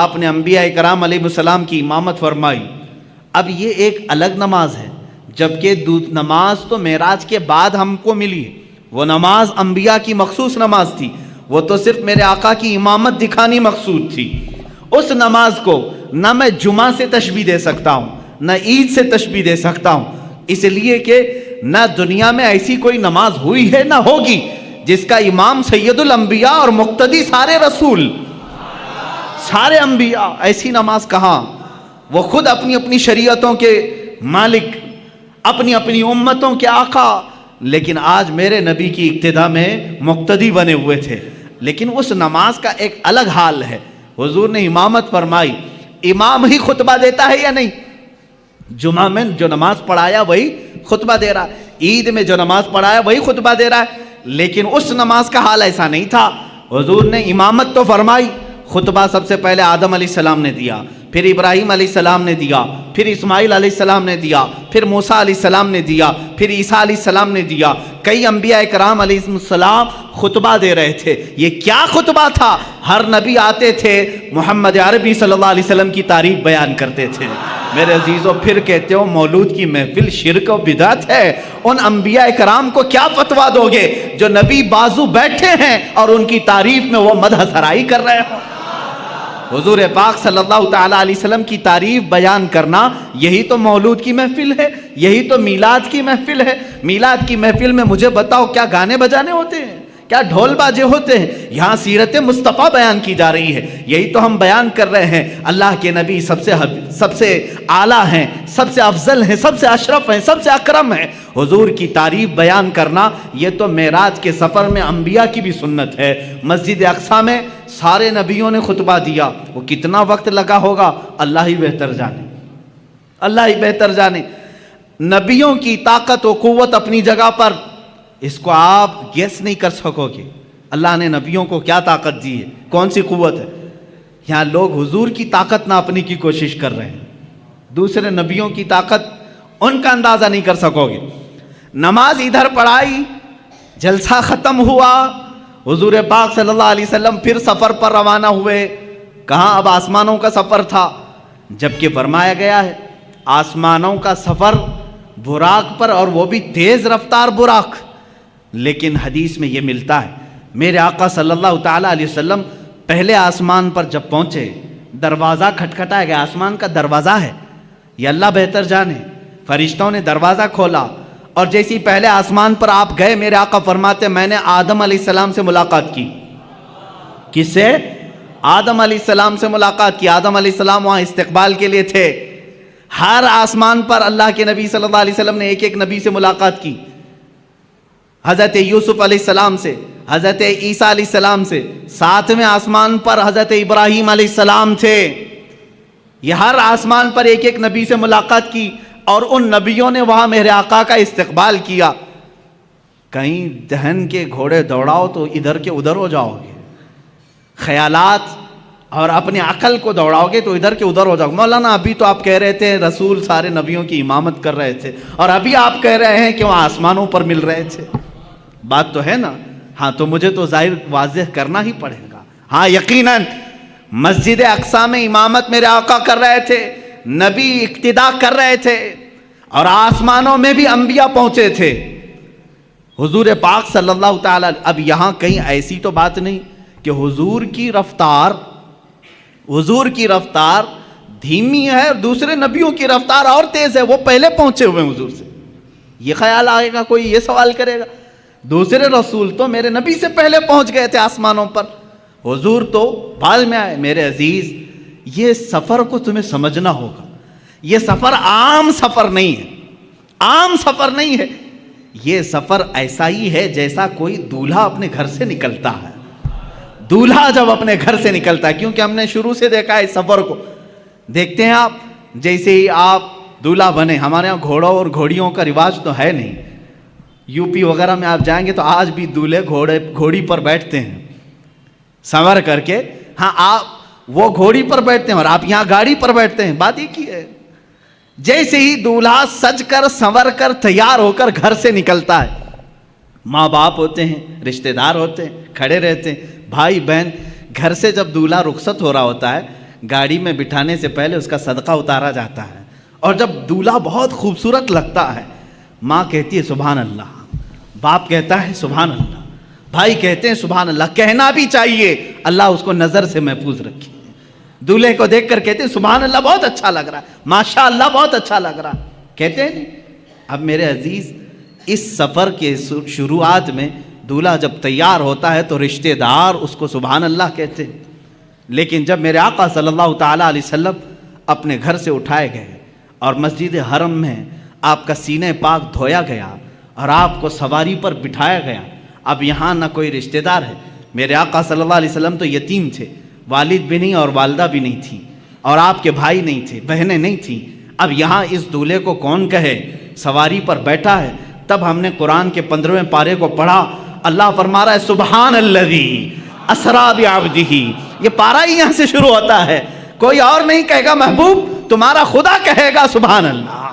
S1: آپ نے انبیاء کرام علیہ السلام کی امامت فرمائی۔ اب یہ ایک الگ نماز ہے، جبکہ نماز تو معراج کے بعد ہم کو ملی، وہ نماز انبیاء کی مخصوص نماز تھی، وہ تو صرف میرے آقا کی امامت دکھانی مقصود تھی۔ اس نماز کو نہ میں جمعہ سے تشبیہ دے سکتا ہوں نہ عید سے تشبیہ دے سکتا ہوں، اس لیے کہ نہ دنیا میں ایسی کوئی نماز ہوئی ہے نہ ہوگی جس کا امام سید الانبیاء اور مقتدی سارے رسول، سارے انبیاء، ایسی نماز کہاں؟ وہ خود اپنی اپنی شریعتوں کے مالک، اپنی اپنی امتوں کے آقا، لیکن آج میرے نبی کی اقتداء میں مقتدی بنے ہوئے تھے۔ لیکن اس نماز کا ایک الگ حال ہے۔ حضور نے امامت فرمائی، امام ہی خطبہ دیتا ہے یا نہیں؟ جمعہ میں جو نماز پڑھایا وہی خطبہ دے رہا ہے، عید میں جو نماز پڑھایا وہی خطبہ دے رہا ہے، لیکن اس نماز کا حال ایسا نہیں تھا۔ حضور نے امامت تو فرمائی، خطبہ سب سے پہلے آدم علیہ السلام نے دیا، پھر ابراہیم علیہ السلام نے دیا، پھر اسماعیل علیہ السلام نے دیا، پھر موسیٰ علیہ السلام نے دیا، پھر عیسیٰ علیہ السلام نے دیا۔ کئی انبیاء کرام علیہ السلام خطبہ دے رہے تھے۔ یہ کیا خطبہ تھا؟ ہر نبی آتے تھے محمد عربی صلی اللہ علیہ وسلم کی تعریف بیان کرتے تھے۔ میرے عزیزوں، پھر کہتے ہو مولود کی محفل شرک و بدعت ہے، ان انبیاء کرام کو کیا فتویٰ دو گے جو نبی بازو بیٹھے ہیں اور ان کی تعریف میں وہ مدح سرائی کر رہے ہوں؟ حضور پاک صلی اللہ تعالیٰ علیہ وسلم کی تعریف بیان کرنا، یہی تو مولود کی محفل ہے، یہی تو میلاد کی محفل ہے۔ میلاد کی محفل میں مجھے بتاؤ کیا گانے بجانے ہوتے ہیں، کیا ڈھول باجے ہوتے ہیں؟ یہاں سیرت مصطفیٰ بیان کی جا رہی ہے، یہی تو ہم بیان کر رہے ہیں۔ اللہ کے نبی سب سے اعلیٰ ہیں، سب سے افضل ہیں، سب سے اشرف ہیں، سب سے اکرم ہیں۔ حضور کی تعریف بیان کرنا یہ تو معراج کے سفر میں انبیاء کی بھی سنت ہے۔ مسجد اقصیٰ میں سارے نبیوں نے خطبہ دیا، وہ کتنا وقت لگا ہوگا اللہ ہی بہتر جانے، اللہ ہی بہتر جانے۔ نبیوں کی طاقت و قوت اپنی جگہ پر، اس کو آپ گیس نہیں کر سکو گے۔ اللہ نے نبیوں کو کیا طاقت دی ہے، کون سی قوت ہے؟ یہاں لوگ حضور کی طاقت ناپنے کی کوشش کر رہے ہیں، دوسرے نبیوں کی طاقت ان کا اندازہ نہیں کر سکو گے۔ نماز ادھر پڑھائی، جلسہ ختم ہوا، حضور پاک صلی اللہ علیہ وسلم پھر سفر پر روانہ ہوئے۔ کہاں؟ اب آسمانوں کا سفر تھا، جبکہ فرمایا گیا ہے آسمانوں کا سفر براق پر، اور وہ بھی تیز رفتار براق۔ لیکن حدیث میں یہ ملتا ہے، میرے آقا صلی اللہ تعالیٰ علیہ وسلم پہلے آسمان پر جب پہنچے، دروازہ کھٹکھٹایا گیا، آسمان کا دروازہ ہے، یہ اللہ بہتر جانے۔ فرشتوں نے دروازہ کھولا، اور جیسی پہلے آسمان پر آپ گئے، میرے آقا فرماتے میں نے آدم علیہ السلام سے ملاقات کی۔ کس سے؟ آدم علیہ السلام سے ملاقات کی۔ آدم علیہ السلام وہاں استقبال کے لیے تھے۔ ہر آسمان پر اللہ کے نبی صلی اللہ علیہ وسلم نے ایک ایک نبی سے ملاقات کی۔ حضرت یوسف علیہ السلام سے، حضرت عیسیٰ علیہ السلام سے، 7ویں آسمان پر حضرت ابراہیم علیہ السلام تھے. یہ ہر آسمان پر ایک ایک نبی سے ملاقات کی اور ان نبیوں نے وہاں میرے آقا کا استقبال کیا. کہیں دہن کے گھوڑے دوڑاؤ تو ادھر کے ادھر ہو جاؤ گے، خیالات اور اپنی عقل کو دوڑاؤ گے تو ادھر کے ادھر ہو جاؤ گے. مولانا ابھی تو آپ کہہ رہے تھے رسول سارے نبیوں کی امامت کر رہے تھے، اور ابھی آپ کہہ رہے ہیں کہ وہ آسمانوں پر مل رہے تھے. بات تو ہے نا؟ ہاں تو مجھے تو ظاہر واضح کرنا ہی پڑے گا. ہاں یقیناً مسجد اقصی میں امامت میرے آقا کر رہے تھے، نبی اقتدا کر رہے تھے، اور آسمانوں میں بھی انبیاء پہنچے تھے. حضور پاک صلی اللہ تعالی. اب یہاں کہیں ایسی تو بات نہیں کہ حضور کی رفتار دھیمی ہے اور دوسرے نبیوں کی رفتار اور تیز ہے، وہ پہلے پہنچے ہوئے ہیں حضور سے. یہ خیال آئے گا کوئی یہ سوال کرے گا؟ دوسرے رسول تو میرے نبی سے پہلے پہنچ گئے تھے آسمانوں پر، حضور تو بعد میں آئے. میرے عزیز، یہ سفر کو تمہیں سمجھنا ہوگا. یہ سفر عام سفر نہیں ہے، عام سفر نہیں ہے. یہ سفر ایسا ہی ہے جیسا کوئی دولہا اپنے گھر سے نکلتا ہے. دولہا جب اپنے گھر سے نکلتا ہے، کیونکہ ہم نے شروع سے دیکھا ہے اس سفر کو. دیکھتے ہیں آپ، جیسے ہی آپ دولہا بنے، ہمارے ہاں گھوڑوں اور گھوڑیوں کا رواج تو ہے نہیں. یو پی وغیرہ میں آپ جائیں گے تو آج بھی دولہے گھوڑی پر بیٹھتے ہیں سنور کر کے. ہاں آپ وہ گھوڑی پر بیٹھتے ہیں اور آپ یہاں گاڑی پر بیٹھتے ہیں. بات ایک ہی ہے. جیسے ہی دولہا سج کر سنور کر تیار ہو کر گھر سے نکلتا ہے، ماں باپ ہوتے ہیں، رشتہ دار ہوتے ہیں، کھڑے رہتے ہیں، بھائی بہن. گھر سے جب دولہا رخصت ہو رہا ہوتا ہے، گاڑی میں بٹھانے سے پہلے اس کا صدقہ اتارا جاتا ہے. اور جب دولہا بہت خوبصورت لگتا ہے، ماں کہتی ہے سبحان اللہ، باپ کہتا ہے سبحان اللہ، بھائی کہتے ہیں سبحان اللہ. کہنا بھی چاہیے، اللہ اس کو نظر سے محفوظ رکھے. دولہے کو دیکھ کر کہتے ہیں سبحان اللہ، بہت اچھا لگ رہا ہے، ماشاء اللہ بہت اچھا لگ رہا ہے. کہتے ہیں. اب میرے عزیز، اس سفر کے شروعات میں دولہا جب تیار ہوتا ہے تو رشتہ دار اس کو سبحان اللہ کہتے ہیں. لیکن جب میرے آقا صلی اللہ تعالیٰ علیہ وسلم اپنے گھر سے اٹھائے گئے اور مسجد حرم میں آپ کا سینہ پاک دھویا گیا اور آپ کو سواری پر بٹھایا گیا، اب یہاں نہ کوئی رشتہ دار ہے. میرے آقا صلی اللہ علیہ وسلم تو یتیم تھے، والد بھی نہیں اور والدہ بھی نہیں تھی، اور آپ کے بھائی نہیں تھے، بہنیں نہیں تھیں. اب یہاں اس دولہے کو کون کہے؟ سواری پر بیٹھا ہے. تب ہم نے قرآن کے 15ویں پارے کو پڑھا. اللہ فرما رہا ہے سبحان الذی اسریٰ بعبدہ. یہ پارہ ہی یہاں سے شروع ہوتا ہے. کوئی اور نہیں کہے گا محبوب، تمہارا خدا کہے گا سبحان اللہ.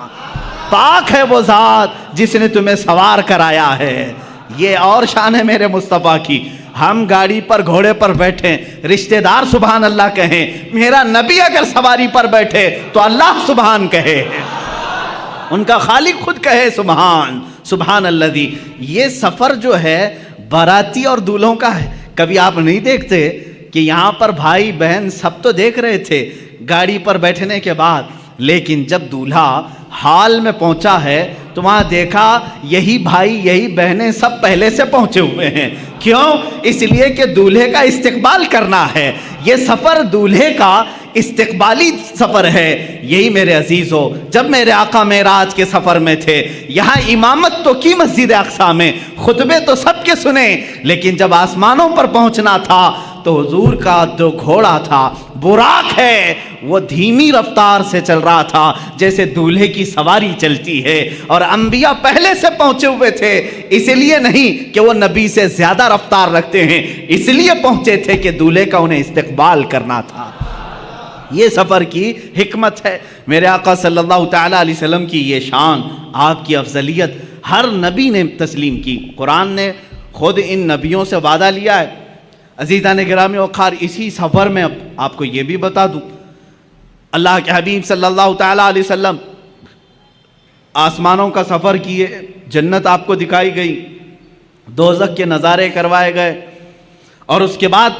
S1: پاک ہے وہ ذات جس نے تمہیں سوار کرایا ہے. یہ اور شان ہے میرے مصطفیٰ کی. ہم گاڑی پر گھوڑے پر بیٹھیں، رشتہ دار سبحان اللہ کہیں. میرا نبی اگر سواری پر بیٹھے تو اللہ سبحان کہے، ان کا خالق خود کہے سبحان الذی. یہ سفر جو ہے باراتی اور دولہوں کا ہے. کبھی آپ نہیں دیکھتے کہ یہاں پر بھائی بہن سب تو دیکھ رہے تھے گاڑی پر بیٹھنے کے بعد، لیکن جب دولہا حال میں پہنچا ہے تو وہاں دیکھا یہی بھائی یہی بہنیں سب پہلے سے پہنچے ہوئے ہیں. کیوں؟ اس لیے کہ دولہے کا استقبال کرنا ہے. یہ سفر دولہے کا استقبالی سفر ہے. یہی میرے عزیزو، جب میرے آقا معراج کے سفر میں تھے، یہاں امامت تو کی مسجد اقصی میں، خطبے تو سب کے سنے، لیکن جب آسمانوں پر پہنچنا تھا تو حضور کا جو گھوڑا تھا براق ہے، وہ دھیمی رفتار سے چل رہا تھا جیسے دولہے کی سواری چلتی ہے. اور انبیاء پہلے سے پہنچے ہوئے تھے، اس لیے نہیں کہ وہ نبی سے زیادہ رفتار رکھتے ہیں، اس لیے پہنچے تھے کہ دولہے کا انہیں استقبال کرنا تھا. یہ سفر کی حکمت ہے. میرے آقا صلی اللہ تعالیٰ علیہ وسلم کی یہ شان، آپ کی افضلیت ہر نبی نے تسلیم کی. قرآن نے خود ان نبیوں سے وعدہ لیا ہے. عزیزان گرامی وقار، اسی سفر میں آپ کو یہ بھی بتا دوں، اللہ کے حبیب صلی اللہ تعالیٰ علیہ وسلم آسمانوں کا سفر کیے، جنت آپ کو دکھائی گئی، دوزخ کے نظارے کروائے گئے، اور اس کے بعد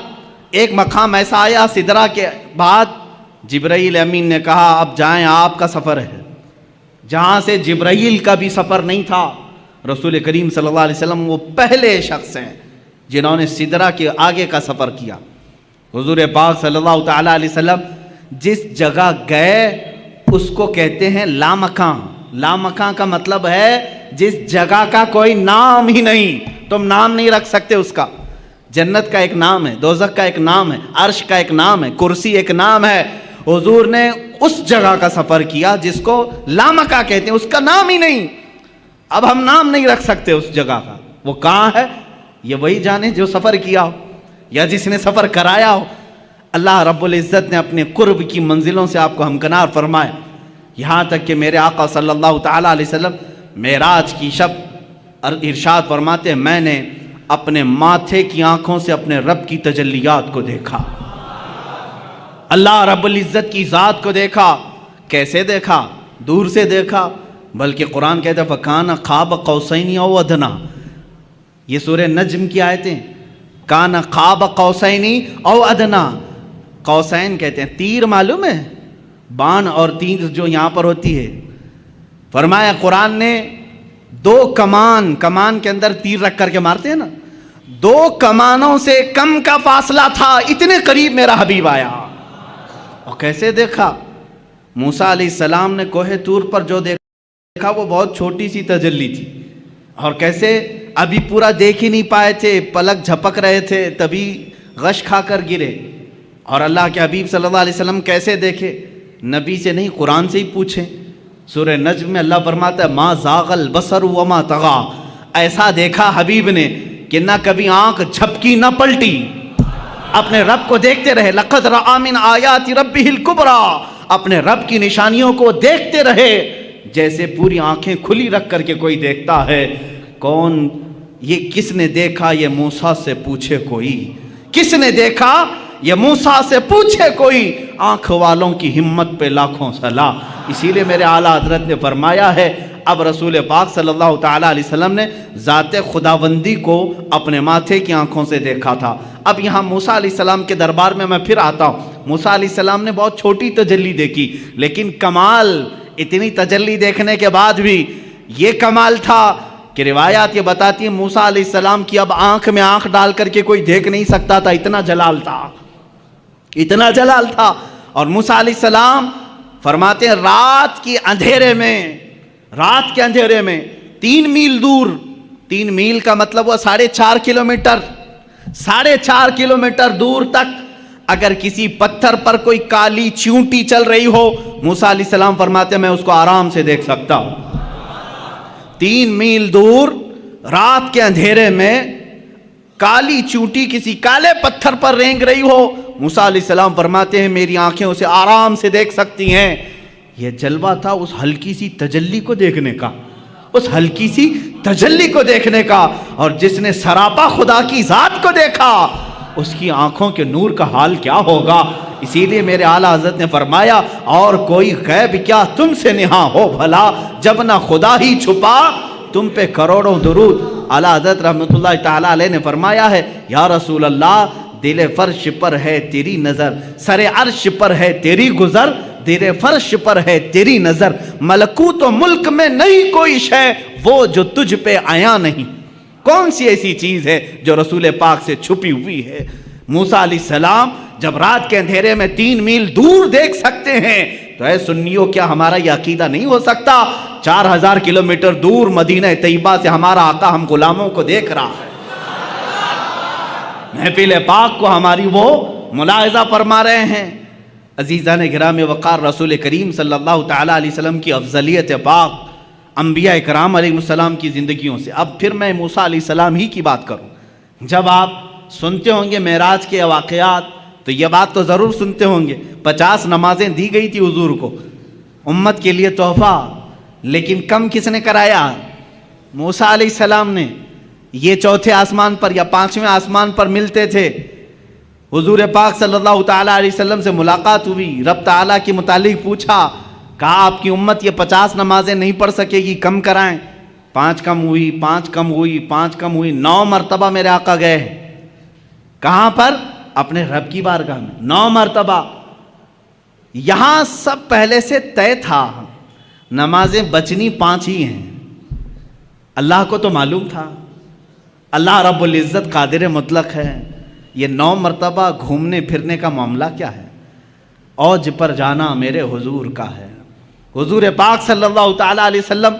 S1: ایک مقام ایسا آیا سدرہ کے بعد جبرائیل امین نے کہا اب جائیں، آپ کا سفر ہے. جہاں سے جبرائیل کا بھی سفر نہیں تھا. رسول کریم صلی اللہ علیہ وسلم وہ پہلے شخص ہیں جنہوں نے سدرہ کے آگے کا سفر کیا. حضور پاک صلی اللہ تعالیٰ علیہ وسلم جس جگہ گئے اس کو کہتے ہیں لامکاں. لامکاں کا مطلب ہے جس جگہ کا کوئی نام ہی نہیں، تم نام نہیں رکھ سکتے اس کا۔ جنت کا ایک نام ہے، دوزخ کا ایک نام ہے، عرش کا ایک نام ہے، کرسی ایک نام ہے۔ حضور نے اس جگہ کا سفر کیا جس کو لامکا کہتے ہیں، اس کا نام ہی نہیں۔ اب ہم نام نہیں رکھ سکتے اس جگہ کا، وہ کہاں ہے یہ وہی جانے جو سفر کیا ہو یا جس نے سفر کرایا ہو۔ اللہ رب العزت نے اپنے قرب کی منزلوں سے آپ کو ہمکنار فرمایا، یہاں تک کہ میرے آقا صلی اللہ تعالیٰ علیہ وسلم معراج کی شب ارشاد فرماتے ہیں میں نے اپنے ماتھے کی آنکھوں سے اپنے رب کی تجلیات کو دیکھا، اللہ رب العزت کی ذات کو دیکھا۔ کیسے دیکھا؟ دور سے دیکھا، بلکہ قرآن کہتا ہے فَكَانَ قَابَ قَوْسَيْنِ أَوْ أَدْنَىٰ، یہ سورہ نجم کی آیتیں، کان قاب قوسین او ادنا۔ قوسین کہتے ہیں تیر، معلوم ہے بان اور تیر جو یہاں پر ہوتی ہے، فرمایا قرآن نے دو کمان کے اندر تیر رکھ کر کے مارتے ہیں نا، دو کمانوں سے کم کا فاصلہ تھا، اتنے قریب میرا حبیب آیا۔ اور کیسے دیکھا؟ موسیٰ علیہ السلام نے کوہ طور پر جو دیکھا وہ بہت چھوٹی سی تجلی تھی، اور کیسے ابھی پورا دیکھ ہی نہیں پائے تھے، پلک جھپک رہے تھے، تبھی غش کھا کر گرے۔ اور اللہ کے حبیب صلی اللہ علیہ وسلم کیسے دیکھے؟ نبی سے نہیں، قرآن سے ہی پوچھیں۔ سورہ نجم میں اللہ فرماتا ہے ما زاغ البصر وما طغى، ایسا دیکھا حبیب نے کہ نہ کبھی آنکھ جھپکی نہ پلٹی، اپنے رب کو دیکھتے رہے۔ لقد رأى من آیات ربہ الکبریٰ، اپنے رب کی نشانیوں کو دیکھتے رہے جیسے پوری آنکھیں کھلی رکھ کر کے کوئی دیکھتا ہے۔ کون یہ؟ کس نے دیکھا؟ یہ موسیٰ سے پوچھے کوئی، کس نے دیکھا؟ یہ موسیٰ سے پوچھے کوئی۔ آنکھ والوں کی ہمت پہ لاکھوں سلام۔ اسی لیے میرے اعلیٰ حضرت نے فرمایا ہے اب رسول پاک صلی اللہ تعالیٰ علیہ وسلم نے ذات خداوندی کو اپنے ماتھے کی آنکھوں سے دیکھا تھا۔ اب یہاں موسیٰ علیہ السلام کے دربار میں میں پھر آتا ہوں۔ موسیٰ علیہ السلام نے بہت چھوٹی تجلی دیکھی، لیکن کمال اتنی تجلی دیکھنے کے بعد بھی یہ کمال تھا کہ روایات یہ بتاتی ہیں موسیٰ علیہ السلام کی اب آنکھ میں آنکھ ڈال کر کے کوئی دیکھ نہیں سکتا تھا، اتنا جلال تھا، اتنا جلال تھا۔ اور موسیٰ علیہ السلام فرماتے ہیں رات کے اندھیرے میں 3 میل دور، 3 میل کا مطلب وہ 4.5 کلومیٹر، 4.5 کلومیٹر دور تک اگر کسی پتھر پر کوئی کالی چیونٹی چل رہی ہو، موسیٰ علیہ السلام فرماتے ہیں میں اس کو آرام سے دیکھ سکتا ہوں۔ 3 میل دور رات کے اندھیرے میں کالی چیونٹی کسی کالے پتھر پر رینگ رہی ہو، موسیٰ علیہ السلام فرماتے ہیں میری آنکھیں اسے آرام سے دیکھ سکتی ہیں۔ یہ جلوہ تھا اس ہلکی سی تجلی کو دیکھنے کا، اس ہلکی سی تجلی کو دیکھنے کا۔ اور جس نے سراپا خدا کی ذات کو دیکھا اس کی آنکھوں کے نور کا حال کیا ہوگا۔ اسی لیے میرے اعلیٰ حضرت نے فرمایا اور کوئی غیب کیا تم سے نہاں ہو بھلا، جب نہ خدا ہی چھپا تم پہ کروڑوں درود۔ اعلیٰ حضرت رحمۃ اللہ تعالیٰ علیہ نے فرمایا ہے یا رسول اللہ دل فرش پر ہے تیری نظر، سر عرش پر ہے تیری گزر، دل فرش پر ہے تیری نظر، ملکوت و ملک میں نہیں کوئی شے وہ جو تجھ پہ آیا نہیں۔ کون سی ایسی چیز ہے جو رسول پاک سے چھپی ہوئی ہے؟ موسیٰ علیہ السلام جب رات کے اندھیرے میں 3 میل دور دیکھ سکتے ہیں تو اے سنیوں کیا ہمارا یہ عقیدہ نہیں ہو سکتا 4000 کلومیٹر دور مدینہ طیبہ سے ہمارا آقا ہم غلاموں کو دیکھ رہا ہے، محفل پاک کو ہماری وہ ملاحظہ فرما رہے ہیں۔ عزیزان گرامی وقار، رسول کریم صلی اللہ تعالیٰ علیہ وسلم کی افضلیت پاک انبیاء کرام علیہ السلام کی زندگیوں سے۔ اب پھر میں موسیٰ علیہ السلام ہی کی بات کروں۔ جب آپ سنتے ہوں گے معراج کے واقعات تو یہ بات تو ضرور سنتے ہوں گے 50 نمازیں دی گئی تھی حضور کو امت کے لیے تحفہ، لیکن کم کس نے کرایا؟ موسیٰ علیہ السلام نے۔ یہ 4تھے آسمان پر یا 5ویں آسمان پر ملتے تھے، حضور پاک صلی اللہ تعالیٰ علیہ وسلم سے ملاقات ہوئی، رب تعالیٰ کے متعلق پوچھا، کہا آپ کی امت یہ 50 نمازیں نہیں پڑھ سکے گی، کم کرائیں۔ 5 کم ہوئی، 5 کم ہوئی، 5 کم ہوئی، 9 مرتبہ میرے آقا گئے۔ کہاں پر؟ اپنے رب کی بارگاہ میں 9 مرتبہ۔ یہاں سب پہلے سے طے تھا، نمازیں بچنی 5 ہی ہیں۔ اللہ کو تو معلوم تھا، اللہ رب العزت قادر مطلق ہے، یہ 9 مرتبہ گھومنے پھرنے کا معاملہ کیا ہے؟ اوج پر جانا میرے حضور کا ہے۔ حضور پاک صلی اللہ تعالیٰ علیہ وسلم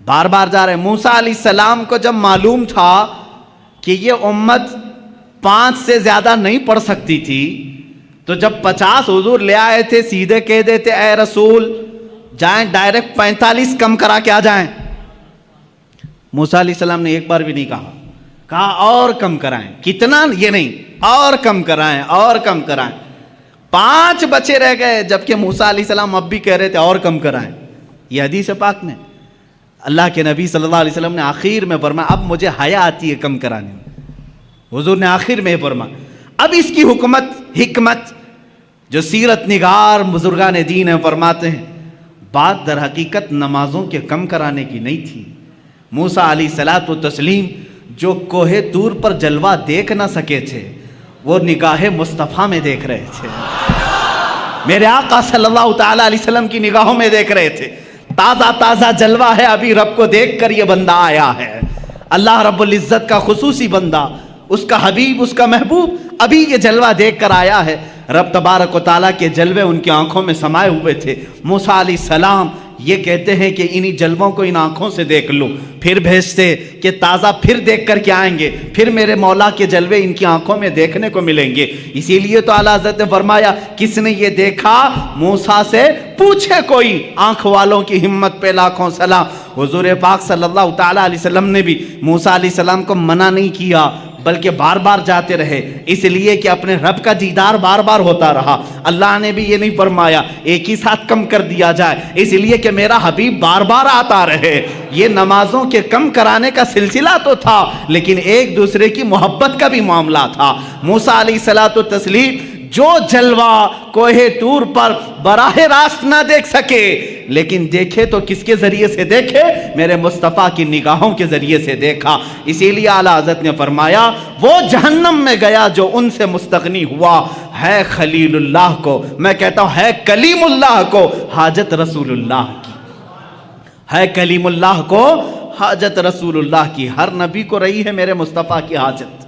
S1: بار بار جا رہے ہیں۔ موسیٰ علیہ السلام کو جب معلوم تھا کہ یہ امت 5 سے زیادہ نہیں پڑھ سکتی تھی، تو جب 50 حضور لے آئے تھے، سیدھے کہہ دیتے اے رسول جائیں ڈائریکٹ 45 کم کرا کے آ جائیں۔ موسیٰ علیہ السلام نے ایک بار بھی نہیں کہا اور کم کرائیں، کتنا یہ نہیں، اور کم کرائیں اور کم کرائیں۔ 5 بچے رہ گئے، جبکہ موسیٰ علیہ السلام اب بھی کہہ رہے تھے اور کم کرائیں۔ یہ حدیث پاک میں اللہ کے نبی صلی اللہ علیہ وسلم نے آخر میں فرمایا اب مجھے حیا آتی ہے کم کرانے میں۔ حضور نے آخر میں فرمایا اب اس کی حکمت جو سیرت نگار بزرگان دین ہیں فرماتے ہیں، بات در حقیقت نمازوں کے کم کرانے کی نہیں تھی۔ موسیٰ علیہ الصلوۃ والتسلیم جو کوہ طور پر جلوہ دیکھ نہ سکے تھے، وہ نگاہ مصطفیٰ میں دیکھ رہے تھے، میرے آقا صلی اللہ تعالیٰ علیہ وسلم کی نگاہوں میں دیکھ رہے تھے۔ تازہ تازہ جلوہ ہے، ابھی رب کو دیکھ کر یہ بندہ آیا ہے، اللہ رب العزت کا خصوصی بندہ، اس کا حبیب، اس کا محبوب، ابھی یہ جلوہ دیکھ کر آیا ہے۔ رب تبارک و تعالیٰ کے جلوے ان کی آنکھوں میں سمائے ہوئے تھے۔ موسیٰ علیہ السلام یہ کہتے ہیں کہ انہی جلووں کو ان آنکھوں سے دیکھ لو، پھر بھیجتے کہ تازہ پھر دیکھ کر کے آئیں گے، پھر میرے مولا کے جلوے ان کی آنکھوں میں دیکھنے کو ملیں گے۔ اسی لیے تو اعلیٰ حضرت نے فرمایا کس نے یہ دیکھا؟ موسیٰ سے پوچھے کوئی، آنکھ والوں کی ہمت پہ لاکھوں سلام۔ حضور پاک صلی اللہ تعالیٰ علیہ وسلم نے بھی موسیٰ علیہ السلام کو منع نہیں کیا، بلکہ بار بار جاتے رہے، اس لیے کہ اپنے رب کا دیدار بار بار ہوتا رہا۔ اللہ نے بھی یہ نہیں فرمایا ایک ہی ساتھ کم کر دیا جائے، اس لیے کہ میرا حبیب بار بار آتا رہے۔ یہ نمازوں کے کم کرانے کا سلسلہ تو تھا، لیکن ایک دوسرے کی محبت کا بھی معاملہ تھا۔ موسیٰ علیہ الصلوۃ والتسلیم جو جلوہ کوہ طور پر براہ راست نہ دیکھ سکے، لیکن دیکھے تو کس کے ذریعے سے دیکھے؟ میرے مصطفیٰ کی نگاہوں کے ذریعے سے دیکھا۔ اسی لیے اعلیٰ حضرت نے فرمایا وہ جہنم میں گیا جو ان سے مستغنی ہوا، ہے خلیل اللہ کو، میں کہتا ہوں ہے کلیم اللہ کو حاجت رسول اللہ کی، ہے کلیم اللہ کو حاجت رسول اللہ کی۔ ہر نبی کو رہی ہے میرے مصطفیٰ کی حاجت،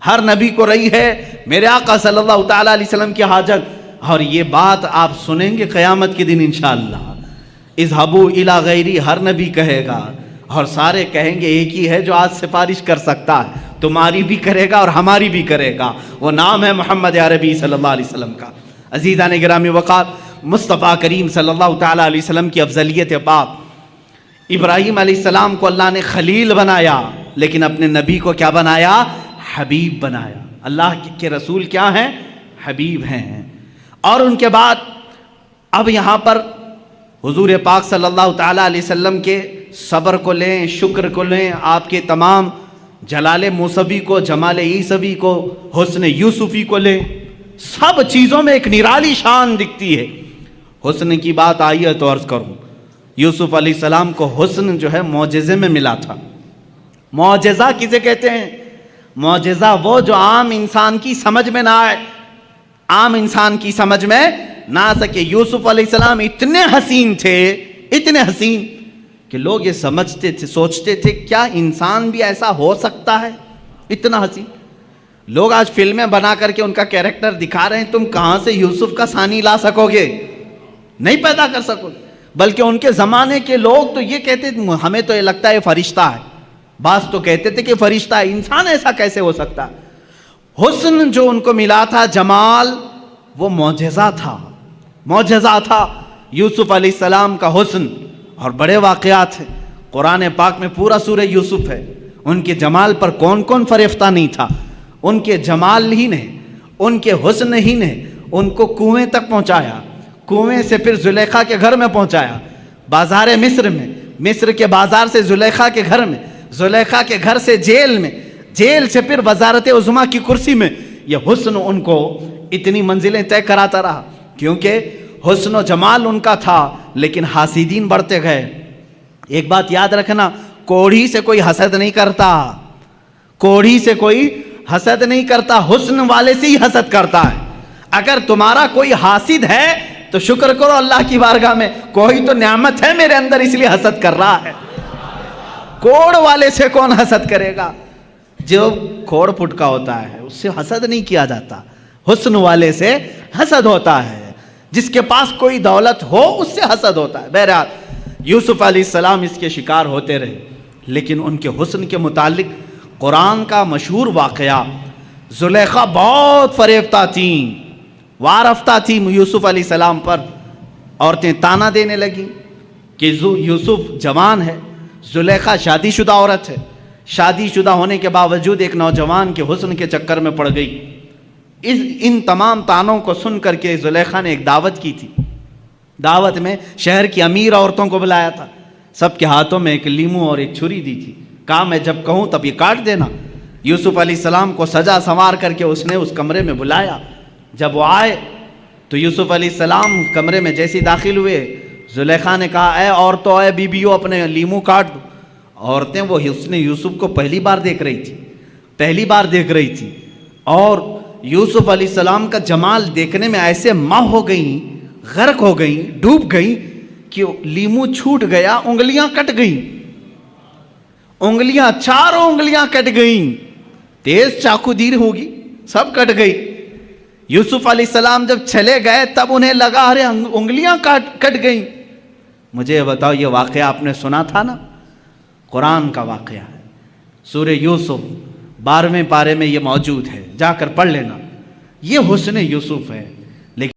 S1: ہر نبی کو رہی ہے میرے آقا صلی اللہ تعالیٰ علیہ وسلم کی حاجت۔ اور یہ بات آپ سنیں گے قیامت کے دن انشاءاللہ، اذهبوا الی غیری ہر نبی کہے گا، اور سارے کہیں گے ایک ہی ہے جو آج سفارش کر سکتا ہے، تمہاری بھی کرے گا اور ہماری بھی کرے گا، وہ نام ہے محمد عربی صلی اللہ علیہ وسلم کا۔ عزیزان گرامی وقار، مصطفیٰ کریم صلی اللہ تعالیٰ علیہ وسلم کی افضلیت پاک، ابراہیم علیہ السلام کو اللہ نے خلیل بنایا، لیکن اپنے نبی کو کیا بنایا؟ حبیب بنایا۔ اللہ کے رسول کیا ہیں؟ حبیب ہیں۔ اور ان کے بعد اب یہاں پر حضور پاک صلی اللہ تعالیٰ علیہ وسلم کے صبر کو لیں، شکر کو لیں، آپ کے تمام جلال موسوی کو، جمال عیسوی کو، حسن یوسفی کو لیں، سب چیزوں میں ایک نرالی شان دکھتی ہے۔ حسن کی بات آئی ہے تو عرض کروں، یوسف علیہ السلام کو حسن جو ہے معجزے میں ملا تھا۔ معجزہ کسے کہتے ہیں؟ معجزہ وہ جو عام انسان کی سمجھ میں نہ آئے، عام انسان کی سمجھ میں نہ آ سکے۔ یوسف علیہ السلام اتنے حسین تھے، اتنے حسین کہ لوگ یہ سمجھتے تھے، سوچتے تھے کیا انسان بھی ایسا ہو سکتا ہے؟ اتنا حسین۔ لوگ آج فلمیں بنا کر کے ان کا کیریکٹر دکھا رہے ہیں، تم کہاں سے یوسف کا ثانی لا سکو گے؟ نہیں پیدا کر سکو گے۔ بلکہ ان کے زمانے کے لوگ تو یہ کہتے تھے ہمیں تو یہ لگتا ہے فرشتہ ہے، بعض تو کہتے تھے کہ فرشتہ ہے، انسان ایسا کیسے ہو سکتا ہے؟ حسن جو ان کو ملا تھا، جمال، وہ معجزہ تھا، معجزہ تھا یوسف علیہ السلام کا حسن۔ اور بڑے واقعات ہیں، قرآن پاک میں پورا سورہ یوسف ہے۔ ان کے جمال پر کون کون فریفتہ نہیں تھا؟ ان کے جمال ہی نے، ان کے حسن ہی نے ان کو کنویں تک پہنچایا، کنویں سے پھر زلیخا کے گھر میں پہنچایا، بازار مصر میں، مصر کے بازار سے زلیخا کے گھر میں، زلیخا کے گھر سے جیل میں، جیل سے پھر وزارت عظمیٰ کی کرسی میں۔ یہ حسن ان کو اتنی منزلیں طے کراتا رہا، کیونکہ حسن و جمال ان کا تھا، لیکن حاسدین بڑھتے گئے۔ ایک بات یاد رکھنا، کوڑھی سے کوئی حسد نہیں کرتا، کوڑھی سے کوئی حسد نہیں کرتا، حسن والے سے ہی حسد کرتا ہے۔ اگر تمہارا کوئی حاسد ہے تو شکر کرو اللہ کی بارگاہ میں، کوئی تو نعمت ہے میرے اندر اس لیے حسد کر رہا ہے۔ کوڑ والے سے کون حسد کرے گا؟ جو کھوڑ پھٹ کا ہوتا ہے اس سے حسد نہیں کیا جاتا، حسن والے سے حسد ہوتا ہے۔ جس کے پاس کوئی دولت ہو اس سے حسد ہوتا ہے۔ بہرحال یوسف علیہ السلام اس کے شکار ہوتے رہے، لیکن ان کے حسن کے متعلق قرآن کا مشہور واقعہ، زلیخا بہت فریفتہ تھیں، وارفتہ تھی یوسف علیہ السلام پر. عورتیں تانا دینے لگیں کہ یوسف جوان ہے، زلیخا شادی شدہ عورت ہے، شادی شدہ ہونے کے باوجود ایک نوجوان کے حسن کے چکر میں پڑ گئی. ان تمام تانوں کو سن کر کے زلیخا نے ایک دعوت کی تھی. دعوت میں شہر کی امیر عورتوں کو بلایا تھا، سب کے ہاتھوں میں ایک لیمو اور ایک چھری دی تھی، کہا میں جب کہوں تب یہ کاٹ دینا. یوسف علیہ السلام کو سجا سنوار کر کے اس نے اس کمرے میں بلایا. جب وہ آئے تو یوسف علیہ السلام کمرے میں جیسے داخل ہوئے، زلیخا نے کہا اے عورتوں، اے بیبیوں، اپنے لیمو کاٹ دو. عورتیں وہ حسن یوسف کو پہلی بار دیکھ رہی تھی اور یوسف علیہ السلام کا جمال دیکھنے میں ایسے ماہ ہو گئیں، غرق ہو گئیں، ڈوب گئیں کہ لیمو چھوٹ گیا، انگلیاں کٹ گئیں، چاروں انگلیاں کٹ گئیں. تیز چاقو دیر ہوگی، سب کٹ گئی. یوسف علیہ السلام جب چلے گئے تب انہیں لگا ارے انگلیاں کٹ گئیں. مجھے یہ بتاؤ، یہ واقعہ آپ نے سنا تھا نا؟ قرآن کا واقعہ ہے، سورہ یوسف 12ویں پارے میں یہ موجود ہے، جا کر پڑھ لینا. یہ حسن یوسف ہے.